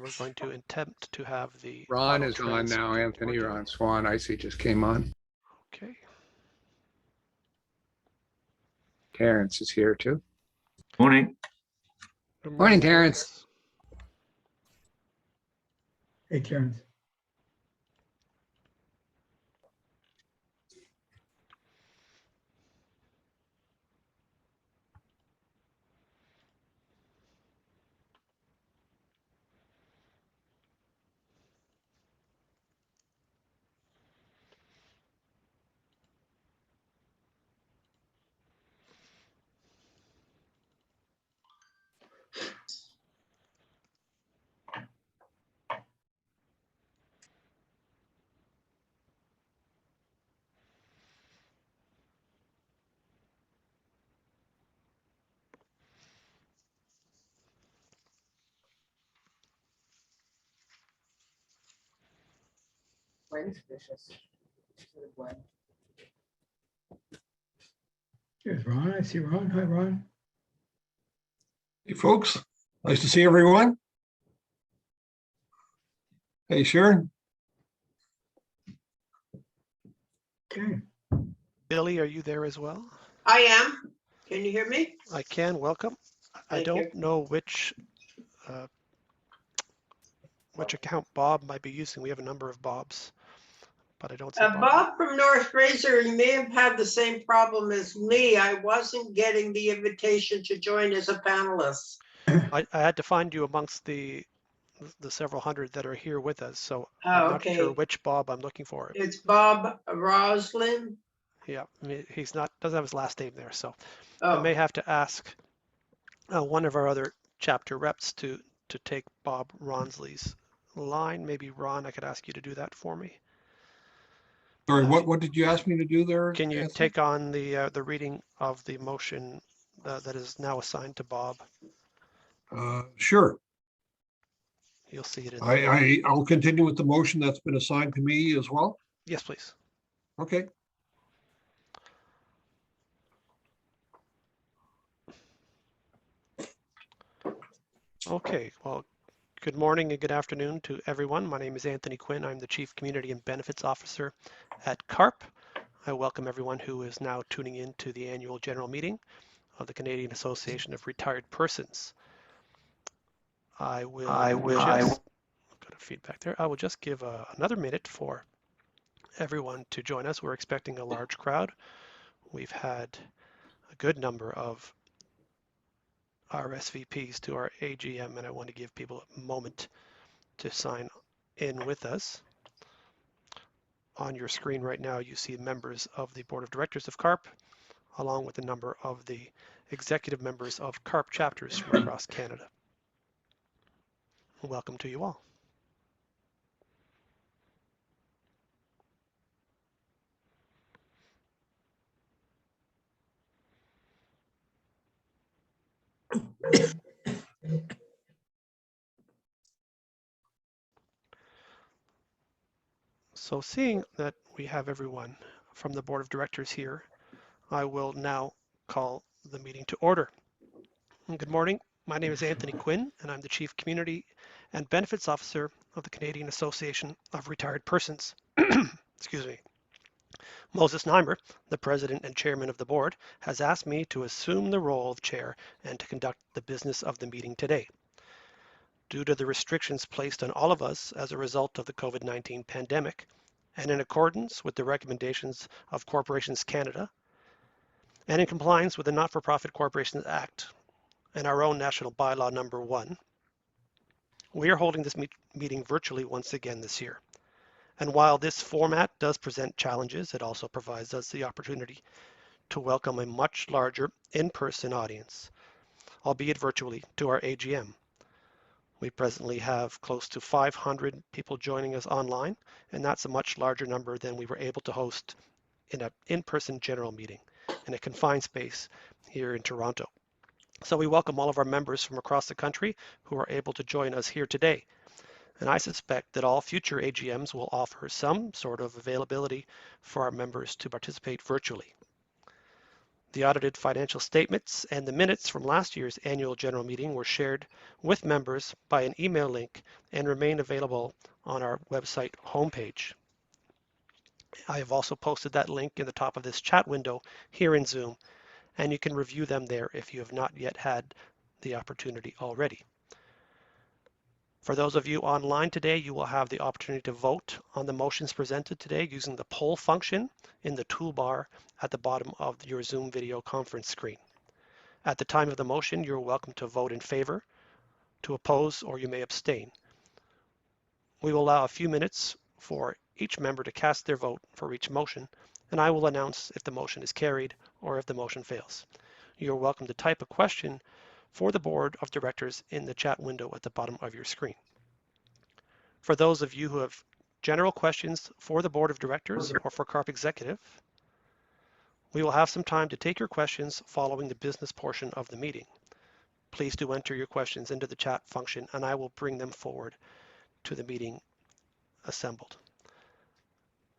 we're going to attempt to have the Ron is on now, Anthony. Ron Swan, I see, just came on. Okay. Terrence is here too. Morning. Good Morning, Terrence. Hey, Terrence. Here's Ron. I see Ron. Hi, Ron. Hey, folks. Nice to see everyone. Hey, Sharon. Okay. Billy, are you there as well? I am. Can you hear me? I can. Welcome. I Thank don't you. know which account Bob might be using. We have a number of Bobs, but I don't see Bob. Bob from North Fraser, you may have had the same problem as me. I wasn't getting the invitation to join as a panelist. I had to find you amongst the several hundred that are here with us, so Oh, I'm not okay. sure which Bob I'm looking for. It's Bob Roslin. Yeah, I mean, doesn't have his last name there, so Oh, I may have to ask one of our other chapter reps to take Bob Ronsley's line. Maybe Ron, I could ask you to do that for me. Sorry, what did you ask me to do there? Can you Anthony? take on the reading of the motion that is now assigned to Bob? Sure. You'll see it in there. I'll continue with the motion that's been assigned to me as well. Yes, please. Okay. Okay, well, good morning and good afternoon to everyone. My name is Anthony Quinn. I'm the Chief Community and Benefits Officer at CARP. I welcome everyone who is now tuning in to the annual general meeting of the Canadian Association of Retired Persons. I will just got a feedback there. I will just give another minute for everyone to join us. We're expecting a large crowd. We've had a good number of RSVPs to our AGM, and I want to give people a moment to sign in with us. On your screen right now, you see members of the Board of Directors of CARP, along with a number of the executive members of CARP chapters from across Canada. Welcome to you all. So seeing that we have everyone from the Board of Directors here, I will now call the meeting to order. Good morning. My name is Anthony Quinn, and I'm the Chief Community and Benefits Officer of the Canadian Association of Retired Persons. Excuse me. Moses Neimer, the President and Chairman of the Board, has asked me to assume the role of Chair and to conduct the business of the meeting today. Due to the restrictions placed on all of us as a result of the COVID-19 pandemic, and in accordance with the recommendations of Corporations Canada, and in compliance with the Not-for-Profit Corporations Act and our own National Bylaw Number 1, we are holding this meeting virtually once again this year. And while this format does present challenges, it also provides us the opportunity to welcome a much larger in-person audience, albeit virtually, to our AGM. We presently have close to 500 people joining us online, and that's a much larger number than we were able to host in an in-person general meeting in a confined space here in Toronto. So we welcome all of our members from across the country who are able to join us here today. And I suspect that all future AGMs will offer some sort of availability for our members to participate virtually. The audited financial statements and the minutes from last year's annual general meeting were shared with members by an email link and remain available on our website homepage. I have also posted that link in the top of this chat window here in Zoom, and you can review them there if you have not yet had the opportunity already. For those of you online today, you will have the opportunity to vote on the motions presented today using the poll function in the toolbar at the bottom of your Zoom video conference screen. At the time of the motion, you're welcome to vote in favor, to oppose, or you may abstain. We will allow a few minutes for each member to cast their vote for each motion, and I will announce if the motion is carried or if the motion fails. You're welcome to type a question for the board of directors in the chat window at the bottom of your screen. For those of you who have general questions for the board of directors or for CARP executive, we will have some time to take your questions following the business portion of the meeting. Please do enter your questions into the chat function and I will bring them forward to the meeting assembled.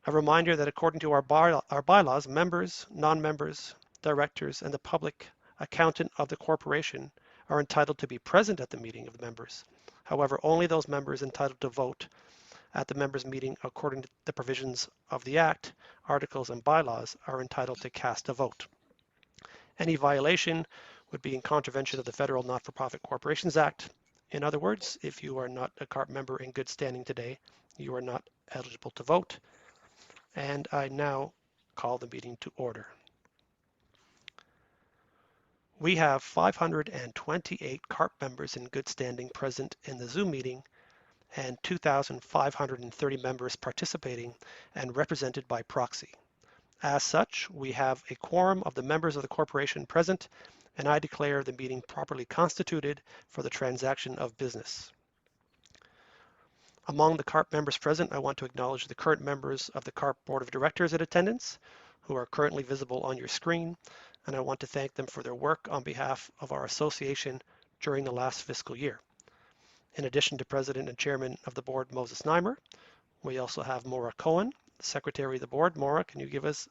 A reminder that according to our bylaws, members, non-members, directors, and the public accountant of the corporation are entitled to be present at the meeting of the members. However, only those members entitled to vote at the members' meeting according to the provisions of the Act, articles, and bylaws are entitled to cast a vote. Any violation would be in contravention of the Federal Not-for-Profit Corporations Act. In other words, if you are not a CARP member in good standing today, you are not eligible to vote. And I now call the meeting to order. We have 528 CARP members in good standing present in the Zoom meeting and 2,530 members participating and represented by proxy. As such, we have a quorum of the members of the corporation present, and I declare the meeting properly constituted for the transaction of business. Among the CARP members present, I want to acknowledge the current members of the CARP Board of Directors in attendance, who are currently visible on your screen, and I want to thank them for their work on behalf of our association during the last fiscal year. In addition to President and Chairman of the Board, Moses Neimer, we also have Maura Cohen, Secretary of the Board. Maura, can you give us,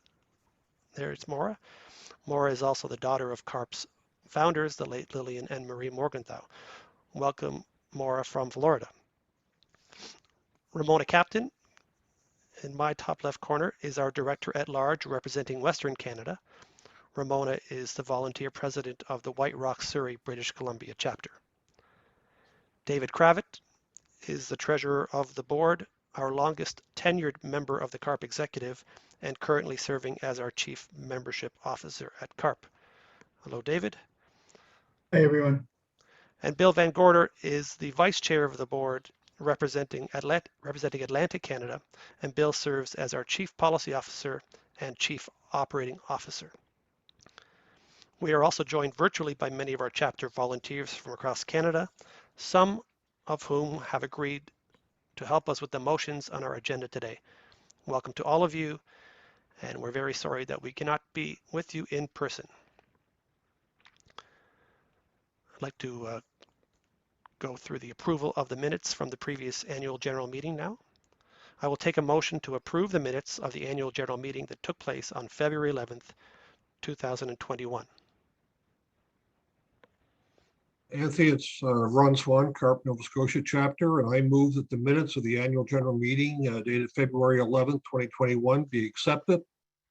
there's Maura. Maura is also the daughter of CARP's founders, the late Lillian and Marie Morgenthau. Welcome, Maura from Florida. Ramona Captain, in my top left corner, is our Director at Large representing Western Canada. Ramona is the volunteer president of the White Rock, Surrey, British Columbia chapter. David Kravitz is the treasurer of the board, our longest tenured member of the CARP executive, and currently serving as our chief membership officer at CARP. Hello, David. Hey, everyone. And Bill Van Gorder is the vice chair of the board representing Atlantic Canada, and Bill serves as our chief policy officer and chief operating officer. We are also joined virtually by many of our chapter volunteers from across Canada, some of whom have agreed to help us with the motions on our agenda today. Welcome to all of you, and we're very sorry that we cannot be with you in person. I'd like to go through the approval of the minutes from the previous annual general meeting now. I will take a motion to approve the minutes of the annual general meeting that took place on February 11th, 2021. Anthony, it's Ron Swan, CARP Nova Scotia chapter, and I move that the minutes of the annual general meeting dated February 11th, 2021 be accepted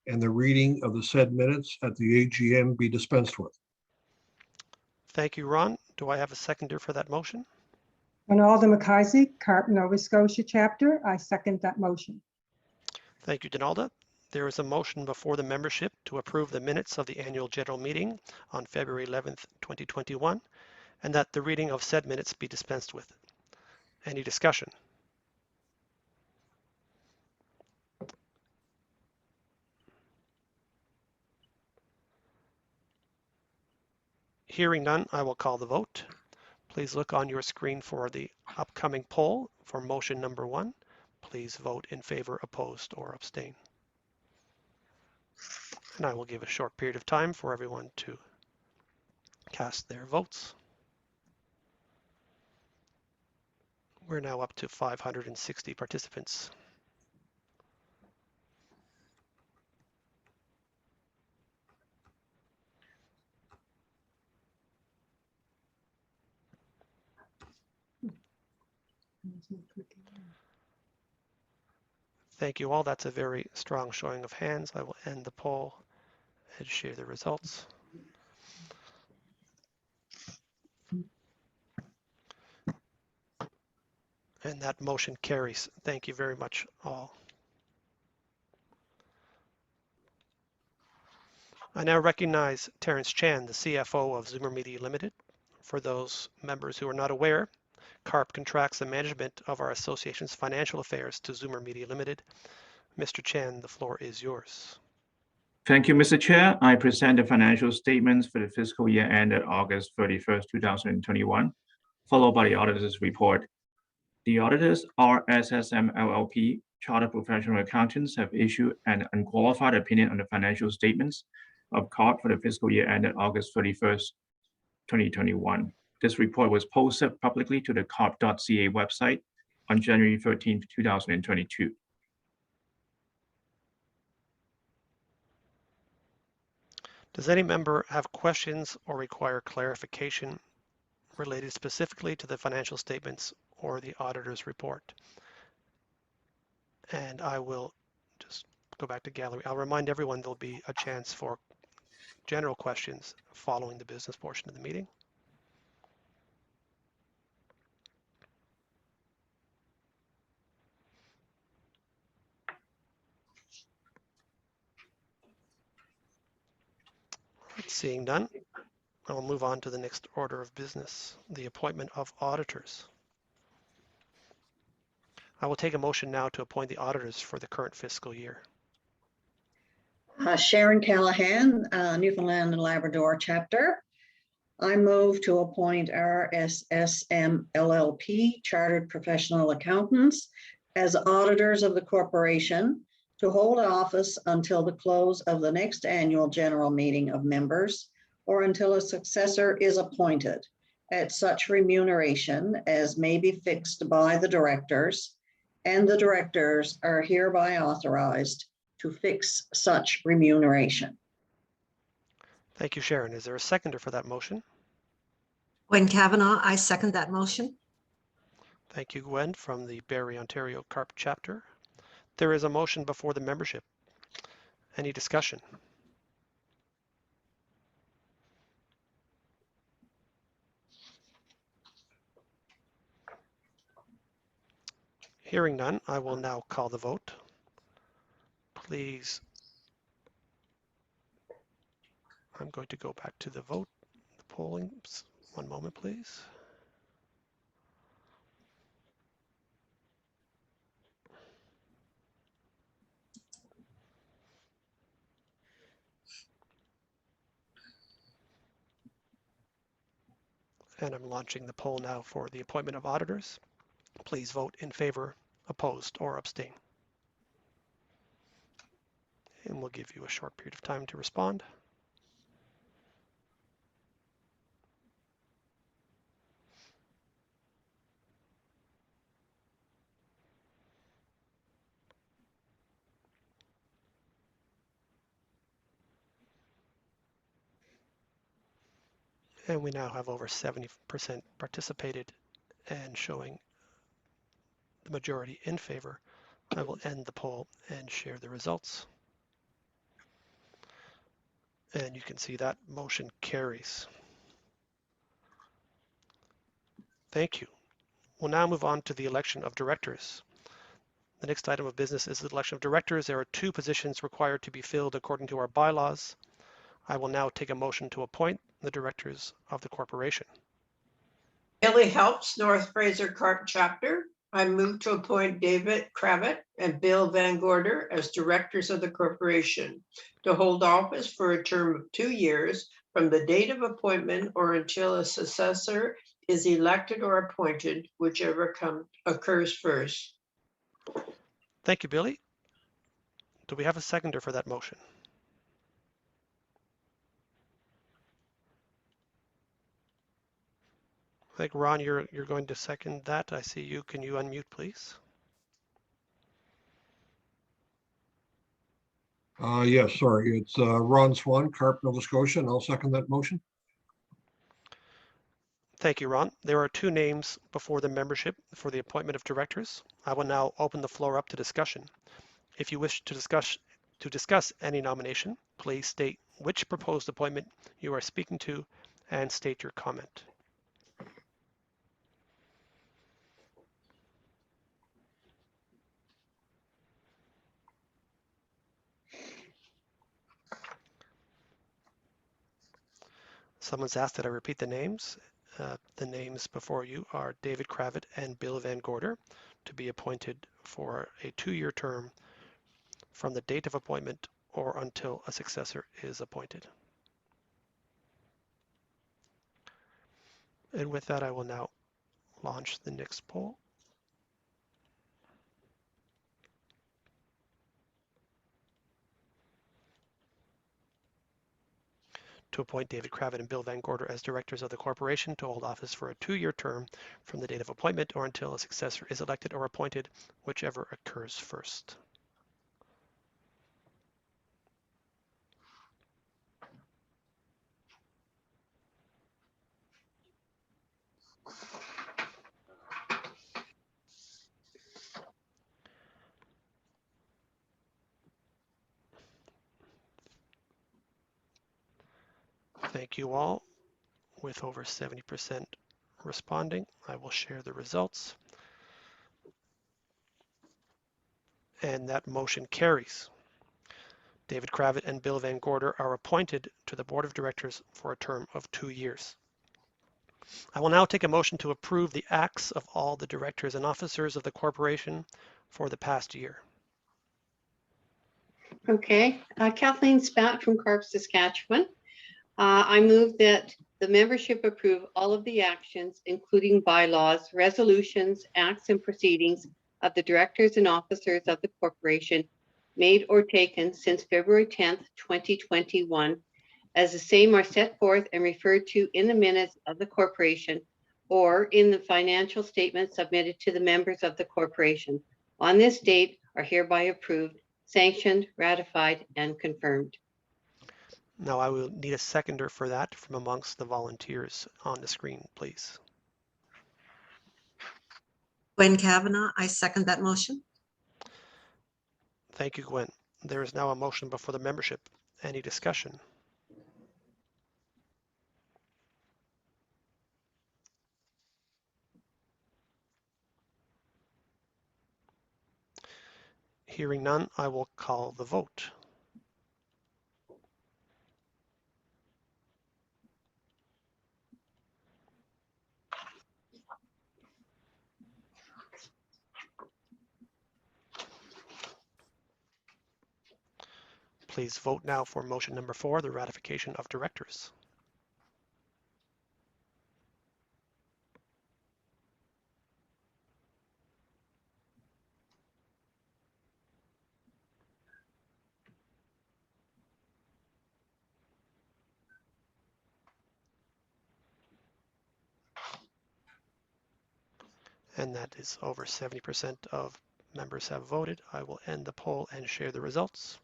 and the reading of the said minutes at the AGM be dispensed with. Thank you, Ron. Do I have a seconder for that motion? Donalda McKaysey, CARP Nova Scotia chapter. I second that motion. Thank you, Donalda. There is a motion before the membership to approve the minutes of the annual general meeting on February 11th, 2021, and that the reading of said minutes be dispensed with. Any discussion? Hearing none, I will call the vote. Please look on your screen for the upcoming poll for motion number 1. Please vote in favor, opposed, or abstain. And I will give a short period of time for everyone to cast their votes. We're now up to 560 participants. Thank you all. That's a very strong showing of hands. I will end the poll and share the results. And that motion carries. Thank you very much all. I now recognize Terence Chan, the CFO of Zoomer Media Limited. For those members who are not aware, CARP contracts the management of our association's financial affairs to Zoomer Media Limited. Mr. Chan, the floor is yours. Thank you, Mr. Chair. I present the financial statements for the fiscal year ended August 31st, 2021, followed by the auditor's report. The auditors, RSSM LLP, Chartered Professional Accountants, have issued an unqualified opinion on the financial statements of CARP for the fiscal year ended August 31st, 2021. This report was posted publicly to the carp.ca website on January 13th, 2022. Does any member have questions or require clarification related specifically to the financial statements or the auditor's report? And I will just go back to gallery. I'll remind everyone there'll be a chance for general questions following the business portion of the meeting. Seeing none, I'll move on to the next order of business, the appointment of auditors. I will take a motion now to appoint the auditors for the current fiscal year. Sharon Callahan, Newfoundland and Labrador chapter. I move to appoint RSSM LLP, Chartered Professional Accountants, as auditors of the corporation to hold office until the close of the next annual general meeting of members or until a successor is appointed at such remuneration as may be fixed by the directors, and the directors are hereby authorized to fix such remuneration. Thank you, Sharon. Is there a seconder for that motion? Gwen Kavanaugh, I second that motion. Thank you, Gwen, from the Barrie, Ontario CARP chapter. There is a motion before the membership. Any discussion? Hearing none, I will now call the vote. Please, I'm going to go back to the vote, the polling. One moment, please. And I'm launching the poll now for the appointment of auditors. Please vote in favor, opposed, or abstain. And we'll give you a short period of time to respond. And we now have over 70% participated and showing the majority in favor. I will end the poll and share the results. And you can see that motion carries. Thank you. We'll now move on to the election of directors. The next item of business is the election of directors. There are 2 positions required to be filled according to our bylaws. I will now take a motion to appoint the directors of the corporation. Billy Helps, North Fraser CARP chapter. I move to appoint David Kravitz and Bill Van Gorder as directors of the corporation to hold office for a term of 2 years from the date of appointment or until a successor is elected or appointed, whichever occurs first. Thank you, Billy. Do we have a seconder for that motion? I think, Ron, you're going to second that. I see you. Can you unmute, please? Yes, sorry. It's Ron Swan, Carp, Nova Scotia, and I'll second that motion. Thank you, Ron. There are two names before the membership for the appointment of directors. I will now open the floor up to discussion. If you wish to discuss any nomination, please state which proposed appointment you are speaking to and state your comment. Someone's asked that I repeat the names. The names before you are David Kravitz and Bill Van Gorder to be appointed for a 2-year term from the date of appointment or until a successor is appointed. And with that, I will now launch the next poll. To appoint David Kravitz and Bill Van Gorder as directors of the corporation to hold office for a 2-year term from the date of appointment or until a successor is elected or appointed, whichever occurs first. Thank you all. With over 70% responding, I will share the results. And that motion carries. David Kravitz and Bill Van Gorder are appointed to the board of directors for a term of 2 years. I will now take a motion to approve the acts of all the directors and officers of the corporation for the past year. Okay, Kathleen Spat from Carp, Saskatchewan. I move that the membership approve all of the actions, including bylaws, resolutions, acts, and proceedings of the directors and officers of the corporation made or taken since February 10th, 2021, as the same are set forth and referred to in the minutes of the corporation or in the financial statements submitted to the members of the corporation on this date are hereby approved, sanctioned, ratified, and confirmed. Now I will need a seconder for that from amongst the volunteers on the screen, please. Gwen Kavanaugh, I second that motion. Thank you, Gwen. There is now a motion before the membership. Any discussion? Hearing none, I will call the vote. Please vote now for motion number 4, the ratification of directors. And that is over 70% of members have voted. I will end the poll and share the results.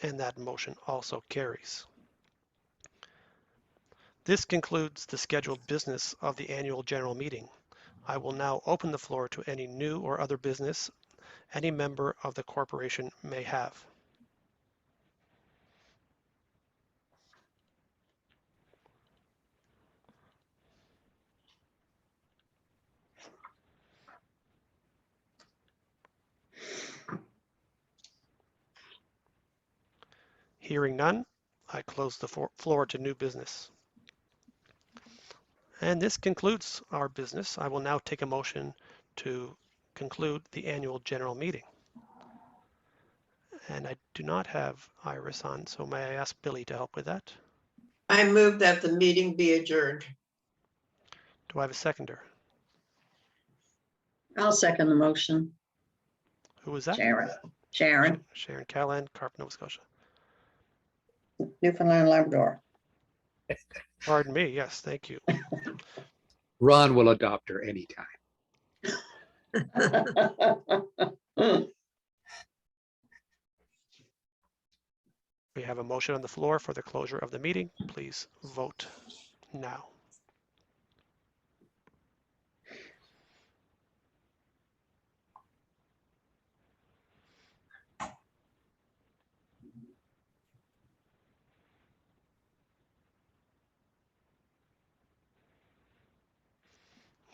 And that motion also carries. This concludes the scheduled business of the annual general meeting. I will now open the floor to any new or other business any member of the corporation may have. Hearing none, I close the floor to new business. And this concludes our business. I will now take a motion to conclude the annual general meeting. And I do not have Iris on, so may I ask Billy to help with that? I move that the meeting be adjourned. Do I have a seconder? I'll second the motion. Who was that? Sharon, Sharon Callahan, Carp, Nova Scotia. Newfoundland, Labrador. Pardon me, yes, thank you. Ron will adopt her anytime. We have a motion on the floor for the closure of the meeting. Please vote now.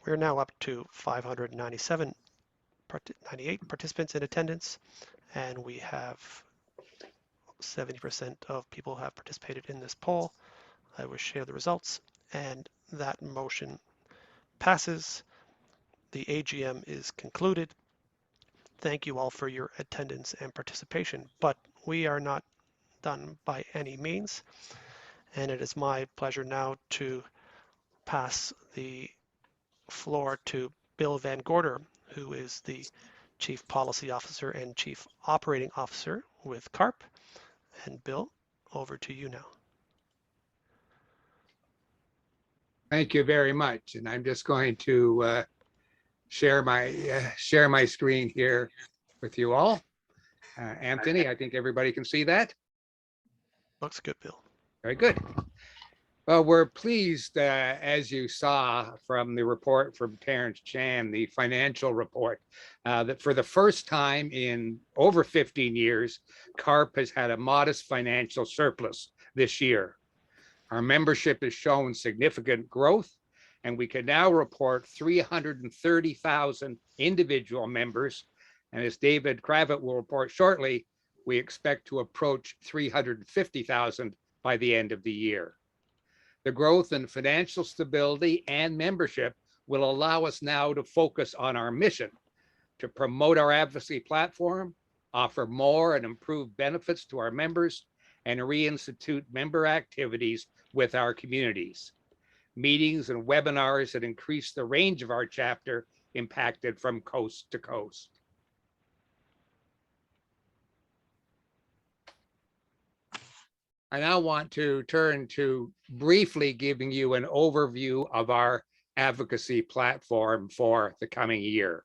We're now up to 598 participants in attendance, and we have 70% of people have participated in this poll. I will share the results, and that motion passes. The AGM is concluded. Thank you all for your attendance and participation, but we are not done by any means, and it is my pleasure now to pass the floor to Bill Van Gorder, who is the Chief Policy Officer and Chief Operating Officer with CARP. And Bill, over to you now. Thank you very much. And I'm just going to share my screen here with you all. Anthony, I think everybody can see that. Looks good, Bill. Very good. Well, we're pleased, as you saw from the report from Terrence Chan, the financial report, that for the first time in over 15 years, CARP has had a modest financial surplus this year. Our membership has shown significant growth, and we can now report 330,000 individual members. And as David Kravitz will report shortly, we expect to approach 350,000 by the end of the year. The growth in financial stability and membership will allow us now to focus on our mission to promote our advocacy platform, offer more and improved benefits to our members, and reinstitute member activities with our communities. Meetings and webinars that increase the range of our chapter impacted from coast to coast. I now want to turn to briefly giving you an overview of our advocacy platform for the coming year.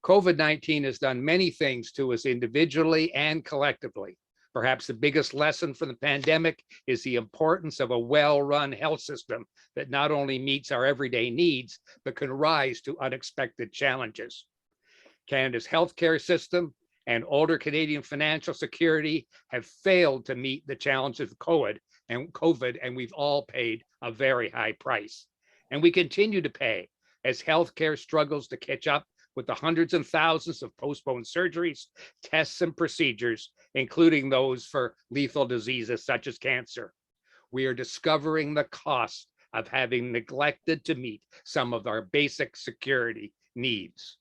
COVID-19 has done many things to us individually and collectively. Perhaps the biggest lesson from the pandemic is the importance of a well-run health system that not only meets our everyday needs, but can rise to unexpected challenges. Canada's healthcare system and older Canadian financial security have failed to meet the challenges of COVID, and we've all paid a very high price. And we continue to pay as healthcare struggles to catch up with the hundreds and thousands of postponed surgeries, tests, and procedures, including those for lethal diseases such as cancer. We are discovering the cost of having neglected to meet some of our basic security needs.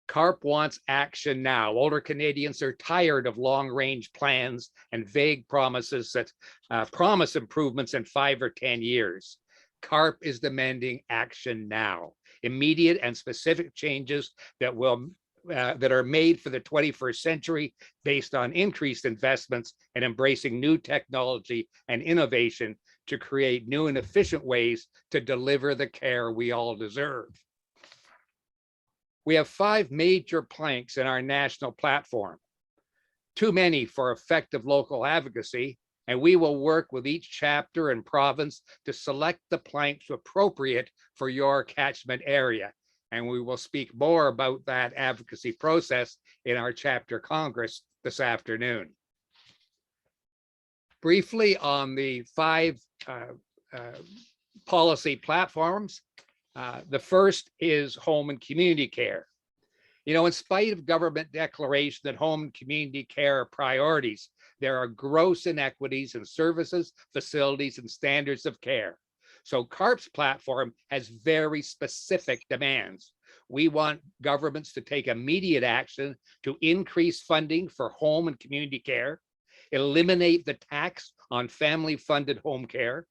CARP wants action now. Older Canadians are tired of long-range plans and vague promises that promise improvements in 5 or 10 years. CARP is demanding action now. Immediate and specific changes that are made for the 21st century based on increased investments and embracing new technology and innovation to create new and efficient ways to deliver the care we all deserve. We have 5 major planks in our national platform, too many for effective local advocacy, and we will work with each chapter and province to select the planks appropriate for your catchment area. And we will speak more about that advocacy process in our chapter congress this afternoon. Briefly on the 5 policy platforms. The first is home and community care. You know, in spite of government declaration that home and community care are priorities, there are gross inequities in services, facilities, and standards of care. So CARP's platform has very specific demands. We want governments to take immediate action to increase funding for home and community care, eliminate the tax on family-funded home care,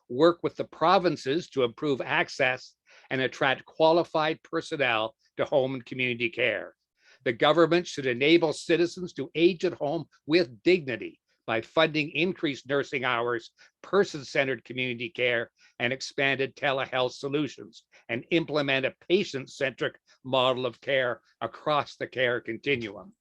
work with the provinces to improve access, and attract qualified personnel to home and community care. The government should enable citizens to age at home with dignity by funding increased nursing hours, person-centered community care, and expanded telehealth solutions, and implement a patient-centric model of care across the care continuum.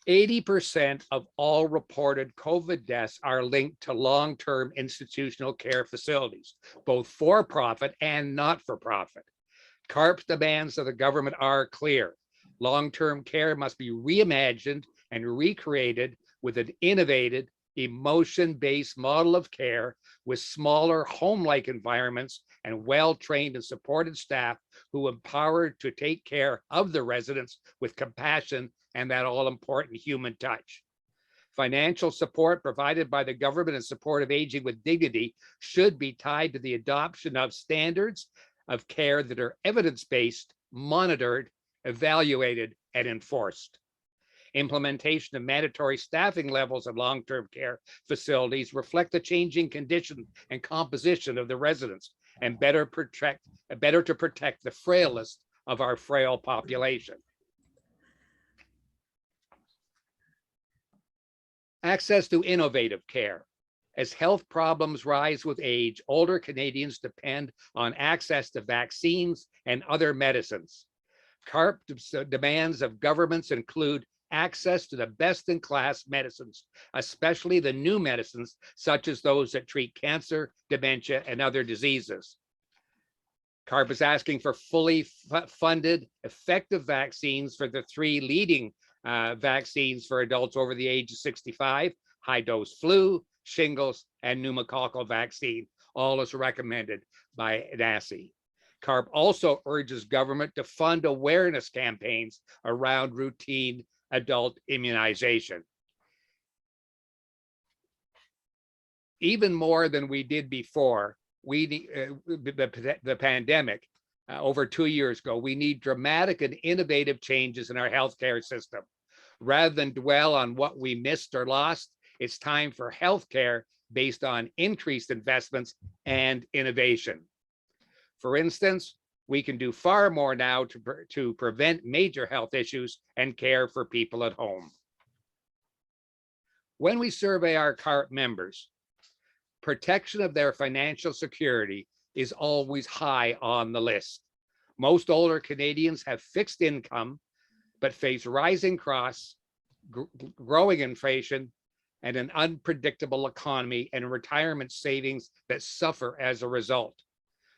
80% of all reported COVID deaths are linked to long-term institutional care facilities, both for-profit and not-for-profit. CARP's demands of the government are clear. Long-term care must be reimagined and recreated with an innovative emotion-based model of care with smaller home-like environments and well-trained and supported staff who empowered to take care of the residents with compassion and that all-important human touch. Financial support provided by the government in support of aging with dignity should be tied to the adoption of standards of care that are evidence-based, monitored, evaluated, and enforced. Implementation of mandatory staffing levels of long-term care facilities reflect the changing condition and composition of the residents and better to protect the frailest of our frail population. Access to innovative care. As health problems rise with age, older Canadians depend on access to vaccines and other medicines. CARP demands of governments include access to the best-in-class medicines, especially the new medicines, such as those that treat cancer, dementia, and other diseases. CARP is asking for fully funded, effective vaccines for the 3 leading vaccines for adults over the age of 65, high-dose flu, shingles, and pneumococcal vaccine, all as recommended by NACI. CARP also urges government to fund awareness campaigns around routine adult immunization. Even more than we did before, the pandemic over 2 years ago, we need dramatic and innovative changes in our healthcare system. Rather than dwell on what we missed or lost, it's time for healthcare based on increased investments and innovation. For instance, we can do far more now to prevent major health issues and care for people at home. When we survey our CARP members, protection of their financial security is always high on the list. Most older Canadians have fixed income, but face rising costs, growing inflation, and an unpredictable economy and retirement savings that suffer as a result.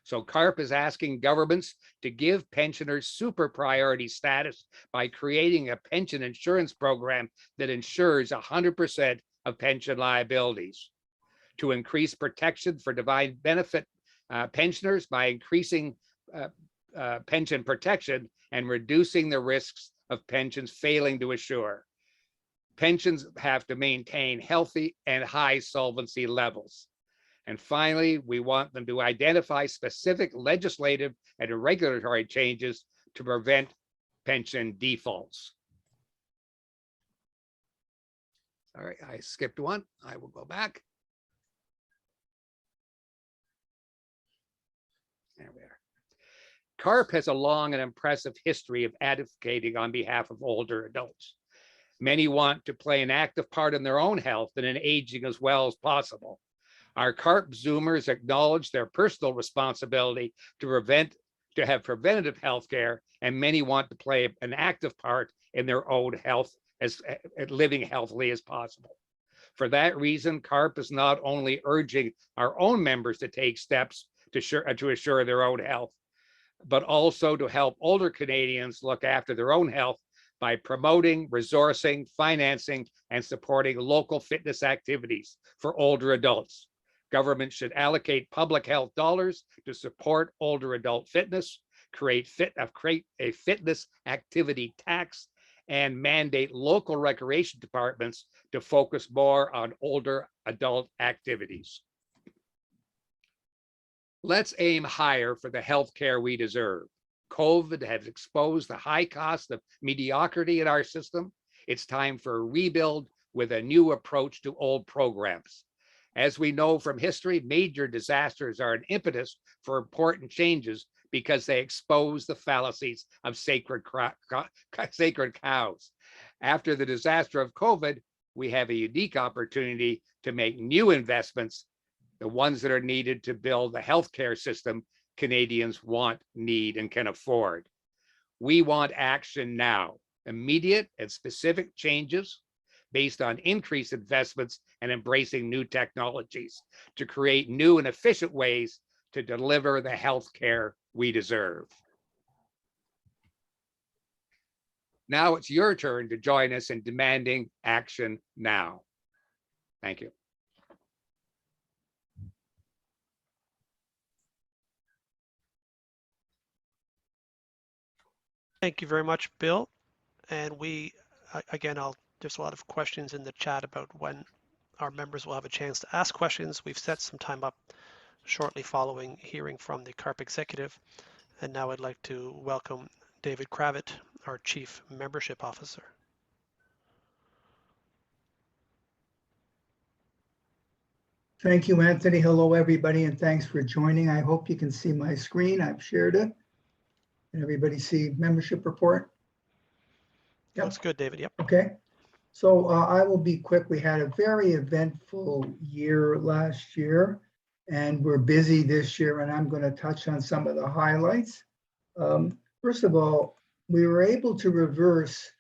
So CARP is asking governments to give pensioners super priority status by creating a pension insurance program that ensures 100% of pension liabilities, to increase protection for defined benefit pensioners by increasing pension protection and reducing the risks of pensions failing to assure. Pensions have to maintain healthy and high solvency levels. And finally, we want them to identify specific legislative and regulatory changes to prevent pension defaults. All right, I skipped one. I will go back. There we are. CARP has a long and impressive history of advocating on behalf of older adults. Many want to play an active part in their own health and in aging as well as possible. Our CARP Zoomers acknowledge their personal responsibility to have preventative health care, and many want to play an active part in their own health as living healthily as possible. For that reason, CARP is not only urging our own members to take steps to assure their own health, but also to help older Canadians look after their own health by promoting, resourcing, financing, and supporting local fitness activities for older adults. Government should allocate public health dollars to support older adult fitness, create a fitness activity tax, and mandate local recreation departments to focus more on older adult activities. Let's aim higher for the healthcare we deserve. COVID has exposed the high cost of mediocrity in our system. It's time for a rebuild with a new approach to old programs. As we know from history, major disasters are an impetus for important changes because they expose the fallacies of sacred cows. After the disaster of COVID, we have a unique opportunity to make new investments, the ones that are needed to build the healthcare system Canadians want, need, and can afford. We want action now, immediate and specific changes based on increased investments and embracing new technologies to create new and efficient ways to deliver the healthcare we deserve. Now it's your turn to join us in demanding action now. Thank you. Thank you very much, Bill. And again, there's a lot of questions in the chat about when our members will have a chance to ask questions. We've set some time up shortly following hearing from the CARP executive. And now I'd like to welcome David Kravitz, our Chief Membership Officer. Thank you, Anthony. Hello, everybody, and thanks for joining. I hope you can see my screen. I've shared it. Can everybody see membership report? Yep. Looks good, David. Yep. Okay. So I will be quick. We had a very eventful year last year, and we're busy this year, and I'm going to touch on some of the highlights. First of all, we were able to reverse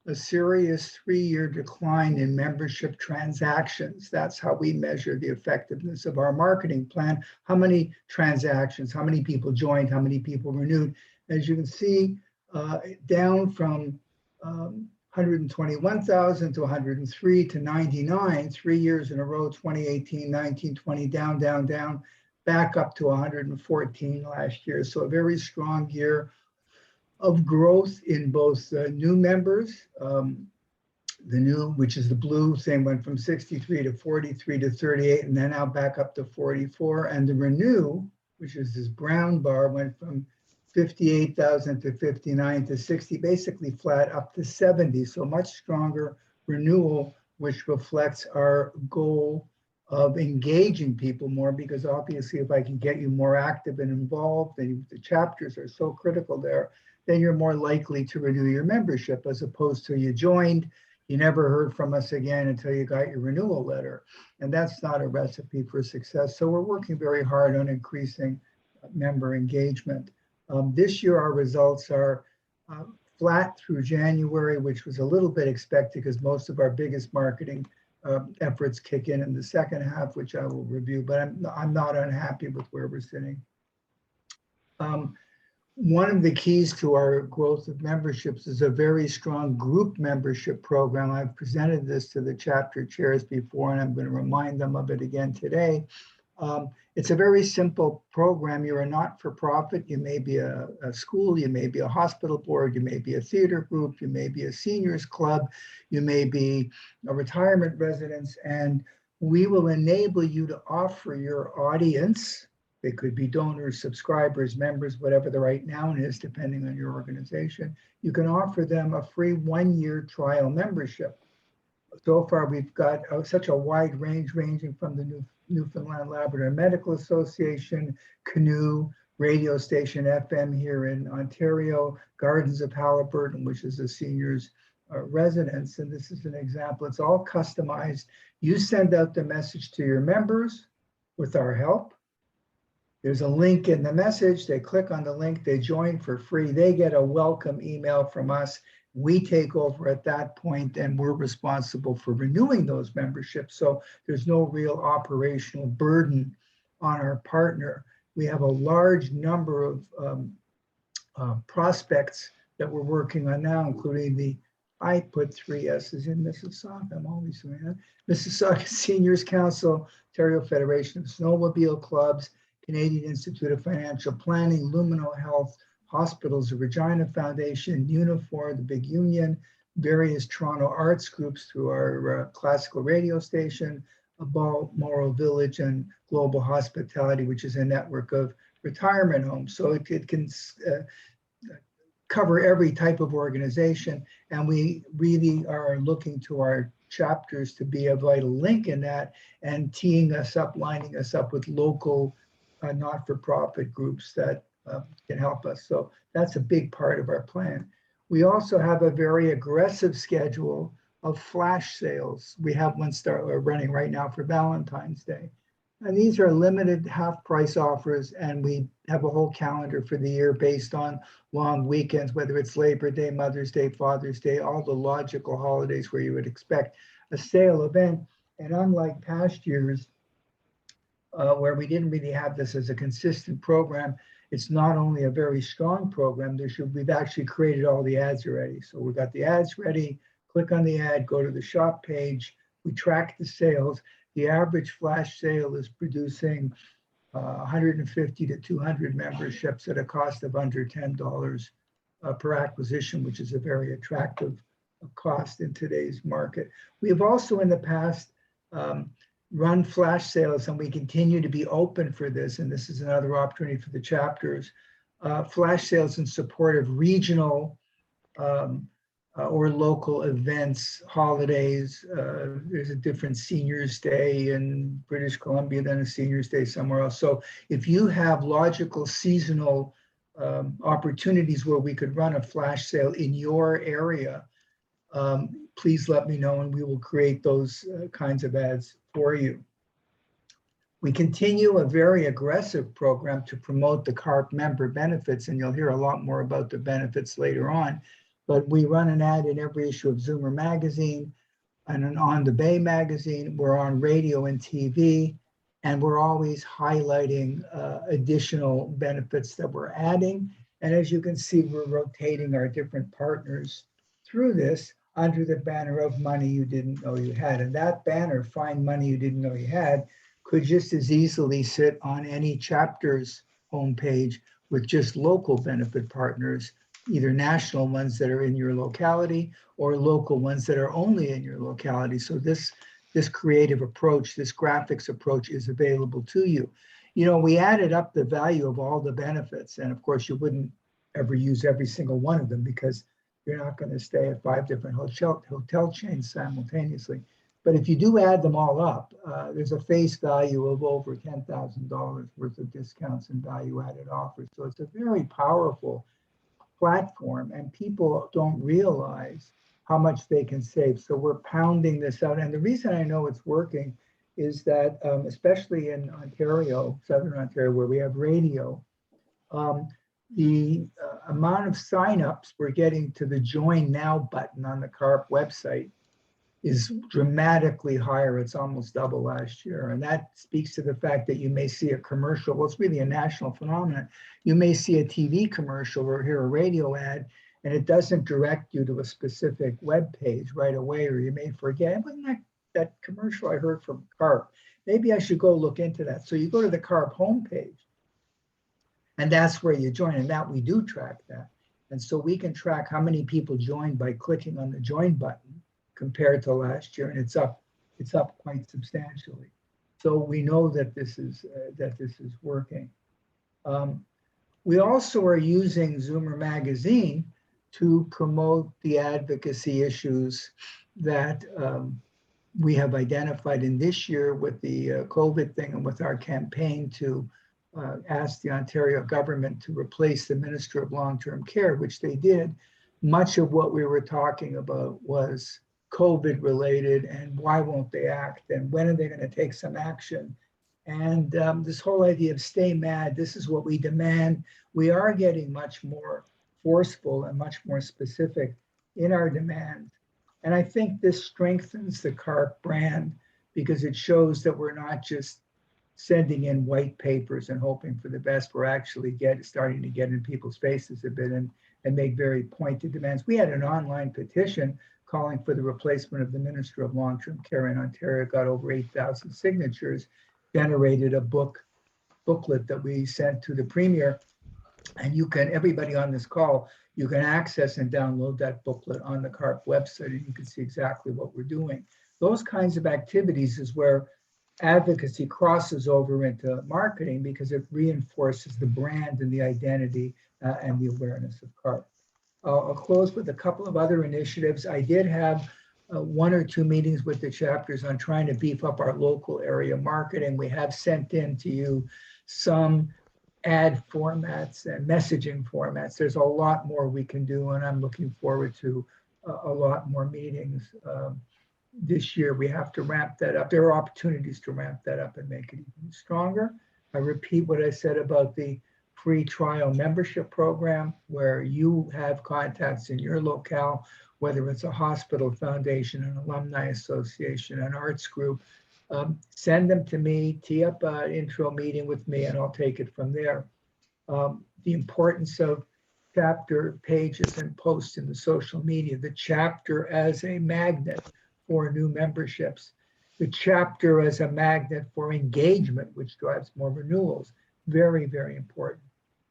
a serious 3-year decline in membership transactions. That's how we measure the effectiveness of our marketing plan. How many transactions, how many people joined, how many people renewed. As you can see, down from 121,000 to 103 to 99, 3 years in a row, 2018, 19, 20, down, down, down, back up to 114 last year. So a very strong year of growth in both new members. The new, which is the blue thing, went from 63 to 43 to 38, and then now back up to 44. And the renew, which is this brown bar, went from 58,000 to 59 to 60, basically flat up to 70. So much stronger renewal, which reflects our goal of engaging people more, because obviously if I can get you more active and involved, and the chapters are so critical there, then you're more likely to renew your membership, as opposed to you joined, you never heard from us again until you got your renewal letter. And that's not a recipe for success. So we're working very hard on increasing member engagement. This year, our results are flat through January, which was a little bit expected because most of our biggest marketing efforts kick in the second half, which I will review, but I'm not unhappy with where we're sitting. One of the keys to our growth of memberships is a very strong group membership program. I've presented this to the chapter chairs before, and I'm going to remind them of it again today. It's a very simple program. You're a not-for-profit. You may be a school, you may be a hospital board, you may be a theater group, you may be a seniors club, you may be a retirement residence, and we will enable you to offer your audience, they could be donors, subscribers, members, whatever the right noun is, depending on your organization, you can offer them a free 1-year trial membership. So far, we've got such a wide range, ranging from the Newfoundland Labrador Medical Association, Canoe, radio station FM here in Ontario, Gardens of Haliburton, which is a seniors residence. And this is an example. It's all customized. You send out the message to your members with our help. There's a link in the message. They click on the link, they join for free. They get a welcome email from us. We take over at that point, and we're responsible for renewing those memberships. So there's no real operational burden on our partner. We have a large number of prospects that we're working on now, including I put 3 S's in Mississauga. I'm always doing that. Mississauga Seniors Council, Ontario Federation of Snowmobile Clubs, Canadian Institute of Financial Planning, Lumino Health, Hospitals of Regina Foundation, Unifor, the big union, various Toronto arts groups through our classical radio station, Balmoral Village, and Global Hospitality, which is a network of retirement homes. So it can cover every type of organization. And we really are looking to our chapters to be a vital link in that, and teeing us up, lining us up with local not-for-profit groups that can help us. So that's a big part of our plan. We also have a very aggressive schedule of flash sales. We have one running right now for Valentine's Day. And these are limited half-price offers, and we have a whole calendar for the year based on long weekends, whether it's Labor Day, Mother's Day, Father's Day, all the logical holidays where you would expect a sale event. And unlike past years, where we didn't really have this as a consistent program, it's not only a very strong program, we've actually created all the ads already. So we've got the ads ready, click on the ad, go to the shop page, we track the sales, The average flash sale is producing 150 to 200 memberships at a cost of under $10 per acquisition, which is a very attractive cost in today's market. We have also in the past run flash sales, and we continue to be open for this, and this is another opportunity for the chapters, flash sales in support of regional or local events, holidays. There's a different Seniors Day in British Columbia than a Seniors Day somewhere else. So if you have logical seasonal opportunities where we could run a flash sale in your area, please let me know and we will create those kinds of ads for you. We continue a very aggressive program to promote the CARP member benefits, and you'll hear a lot more about the benefits later on. But we run an ad in every issue of Zoomer magazine and an On the Bay magazine. We're on radio and TV, and we're always highlighting additional benefits that we're adding. And as you can see, we're rotating our different partners through this under the banner of money you didn't know you had. And that banner, Find Money You Didn't Know You Had, could just as easily sit on any chapter's homepage with just local benefit partners, either national ones that are in your locality or local ones that are only in your locality. So this creative approach, this graphics approach is available to you. You know, we added up the value of all the benefits, and of course you wouldn't ever use every single one of them because you're not going to stay at 5 different hotel chains simultaneously. But if you do add them all up, there's a face value of over $10,000 worth of discounts and value-added offers. So it's a very powerful platform, and people don't realize how much they can save. So we're pounding this out. And the reason I know it's working is that, especially in Ontario, Southern Ontario, where we have radio, the amount of signups we're getting to the Join Now button on the CARP website is dramatically higher. It's almost double last year. And that speaks to the fact that you may see a commercial. Well, it's really a national phenomenon. You may see a TV commercial or hear a radio ad, and it doesn't direct you to a specific web page right away, or you may forget, wasn't that commercial I heard from CARP? Maybe I should go look into that. So you go to the CARP homepage, and that's where you join, and that we do track that. And so we can track how many people joined by clicking on the join button compared to last year, and it's up quite substantially. So we know that this is working. We also are using Zoomer magazine to promote the advocacy issues that we have identified in this year with the COVID thing and with our campaign to ask the Ontario government to replace the Minister of Long-Term Care, which they did. Much of what we were talking about was COVID related, and why won't they act, and when are they going to take some action? And this whole idea of stay mad, this is what we demand. We are getting much more forceful and much more specific in our demands. And I think this strengthens the CARP brand because it shows that we're not just sending in white papers and hoping for the best. We're actually starting to get in people's faces a bit and make very pointed demands. We had an online petition calling for the replacement of the Minister of Long-Term Care in Ontario, got over 8,000 signatures, generated a booklet that we sent to the Premier. And you can, everybody on this call, you can access and download that booklet on the CARP website, and you can see exactly what we're doing. Those kinds of activities is where advocacy crosses over into marketing because it reinforces the brand and the identity and the awareness of CARP. I'll close with a couple of other initiatives. I did have 1 or 2 meetings with the chapters on trying to beef up our local area marketing. We have sent in to you some ad formats and messaging formats. There's a lot more we can do, and I'm looking forward to a lot more meetings this year. We have to ramp that up. There are opportunities to ramp that up and make it even stronger. I repeat what I said about the free trial membership program, where you have contacts in your locale, whether it's a hospital, foundation, an alumni association, an arts group. Send them to me, tee up an intro meeting with me, and I'll take it from there. The importance of chapter pages and posts in the social media, the chapter as a magnet for new memberships. the chapter as a magnet for engagement, which drives more renewals. Very, very important.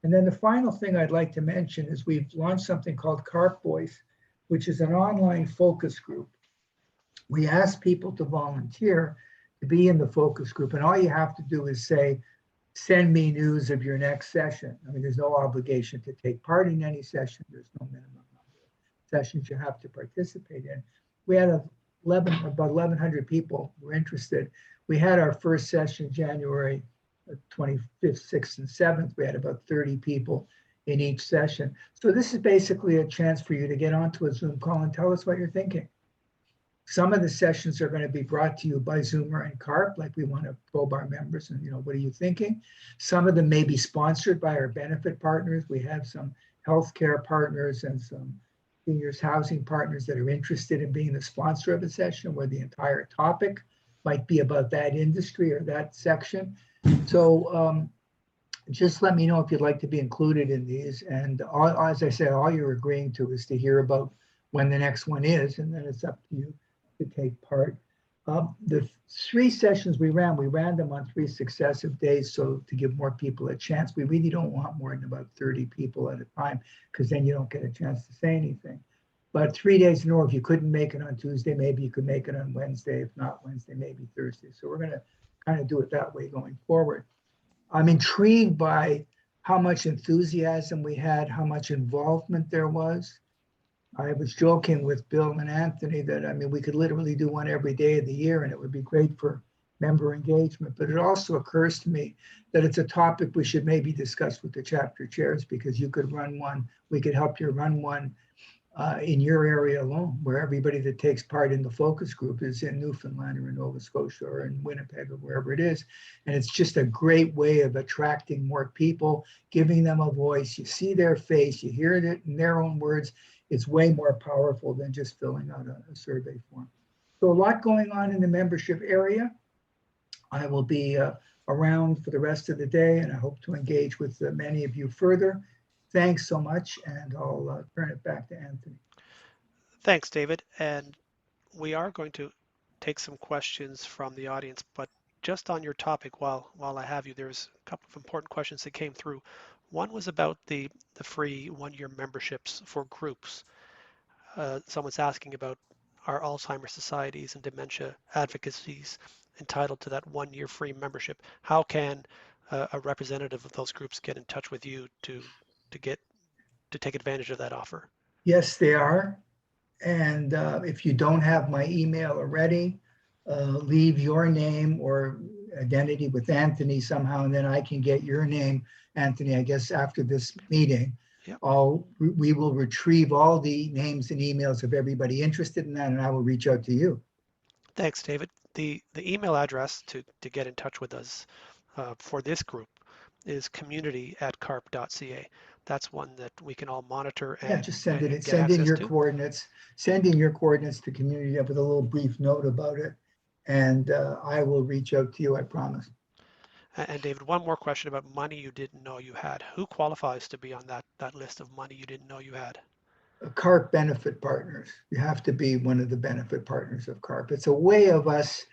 And then the final thing I'd like to mention is we've launched something called Carpvoice, which is an online focus group. We ask people to volunteer to be in the focus group, and all you have to do is say, send me news of your next session. I mean, there's no obligation to take part in any session. There's no minimum number of sessions you have to participate in. We had about 1,100 people were interested. We had our first session January 25th, 6th, and 7th. We had about 30 people in each session. So this is basically a chance for you to get onto a Zoom call and tell us what you're thinking. Some of the sessions are going to be brought to you by Zoomer and Carp, like we want to probe our members and, what are you thinking? Some of them may be sponsored by our benefit partners. We have some healthcare partners and some seniors housing partners that are interested in being the sponsor of a session where the entire topic might be about that industry or that section. So just let me know if you'd like to be included in these. And as I said, all you're agreeing to is to hear about when the next one is, and then it's up to you to take part. The 3 sessions we ran them on 3 successive days, so to give more people a chance. We really don't want more than about 30 people at a time, because then you don't get a chance to say anything. But 3 days in a row, if you couldn't make it on Tuesday, maybe you could make it on Wednesday. If not Wednesday, maybe Thursday. So we're going to kind of do it that way going forward. I'm intrigued by how much enthusiasm we had, how much involvement there was. I was joking with Bill and Anthony that, I mean, we could literally do one every day of the year and it would be great for member engagement. But it also occurs to me that it's a topic we should maybe discuss with the chapter chairs, because you could run one, we could help you run one in your area alone, where everybody that takes part in the focus group is in Newfoundland or in Nova Scotia or in Winnipeg or wherever it is. And it's just a great way of attracting more people, giving them a voice. You see their face, you hear it in their own words. It's way more powerful than just filling out a survey form. So a lot going on in the membership area. I will be around for the rest of the day, and I hope to engage with many of you further. Thanks so much, and I'll turn it back to Anthony. Thanks, David. And we are going to take some questions from the audience, but just on your topic, while I have you, there's a couple of important questions that came through. One was about the free one-year memberships for groups. Someone's asking about our Alzheimer's societies and dementia advocacies entitled to that one-year free membership. How can a representative of those groups get in touch with you to take advantage of that offer? Yes, they are. And if you don't have my email already, leave your name or identity with Anthony somehow, and then I can get your name, Anthony, I guess after this meeting. Yep. We will retrieve all the names and emails of everybody interested in that, and I will reach out to you. Thanks, David. The email address to get in touch with us for this group is community@carp.ca. That's one that we can all monitor and just send it. get Send in access your to. coordinates. Send in your coordinates to community with a little brief note about it, and I will reach out to you. I promise. And David, one more question about money you didn't know you had. Who qualifies to be on that list of money you didn't know you had? CARP benefit partners. You have to be one of the benefit partners of CARP. It's a way of us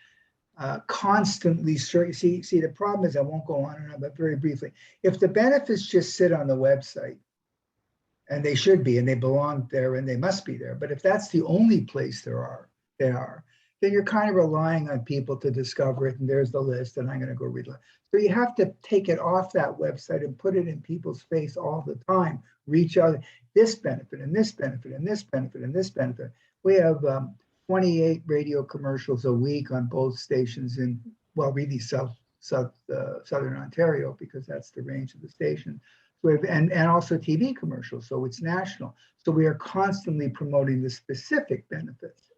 constantly see, the problem is, I won't go on and on, but very briefly, if the benefits just sit on the website, and they should be, and they belong there, and they must be there, but if that's the only place they are, then you're kind of relying on people to discover it, and there's the list, and I'm going to go read it. So you have to take it off that website and put it in people's face all the time. Reach out, this benefit, and this benefit, and this benefit, and this benefit. We have 28 radio commercials a week on both stations in, well, really Southern Ontario, because that's the range of the station. So we have, and also TV commercials, so it's national. So we are constantly promoting the specific benefits.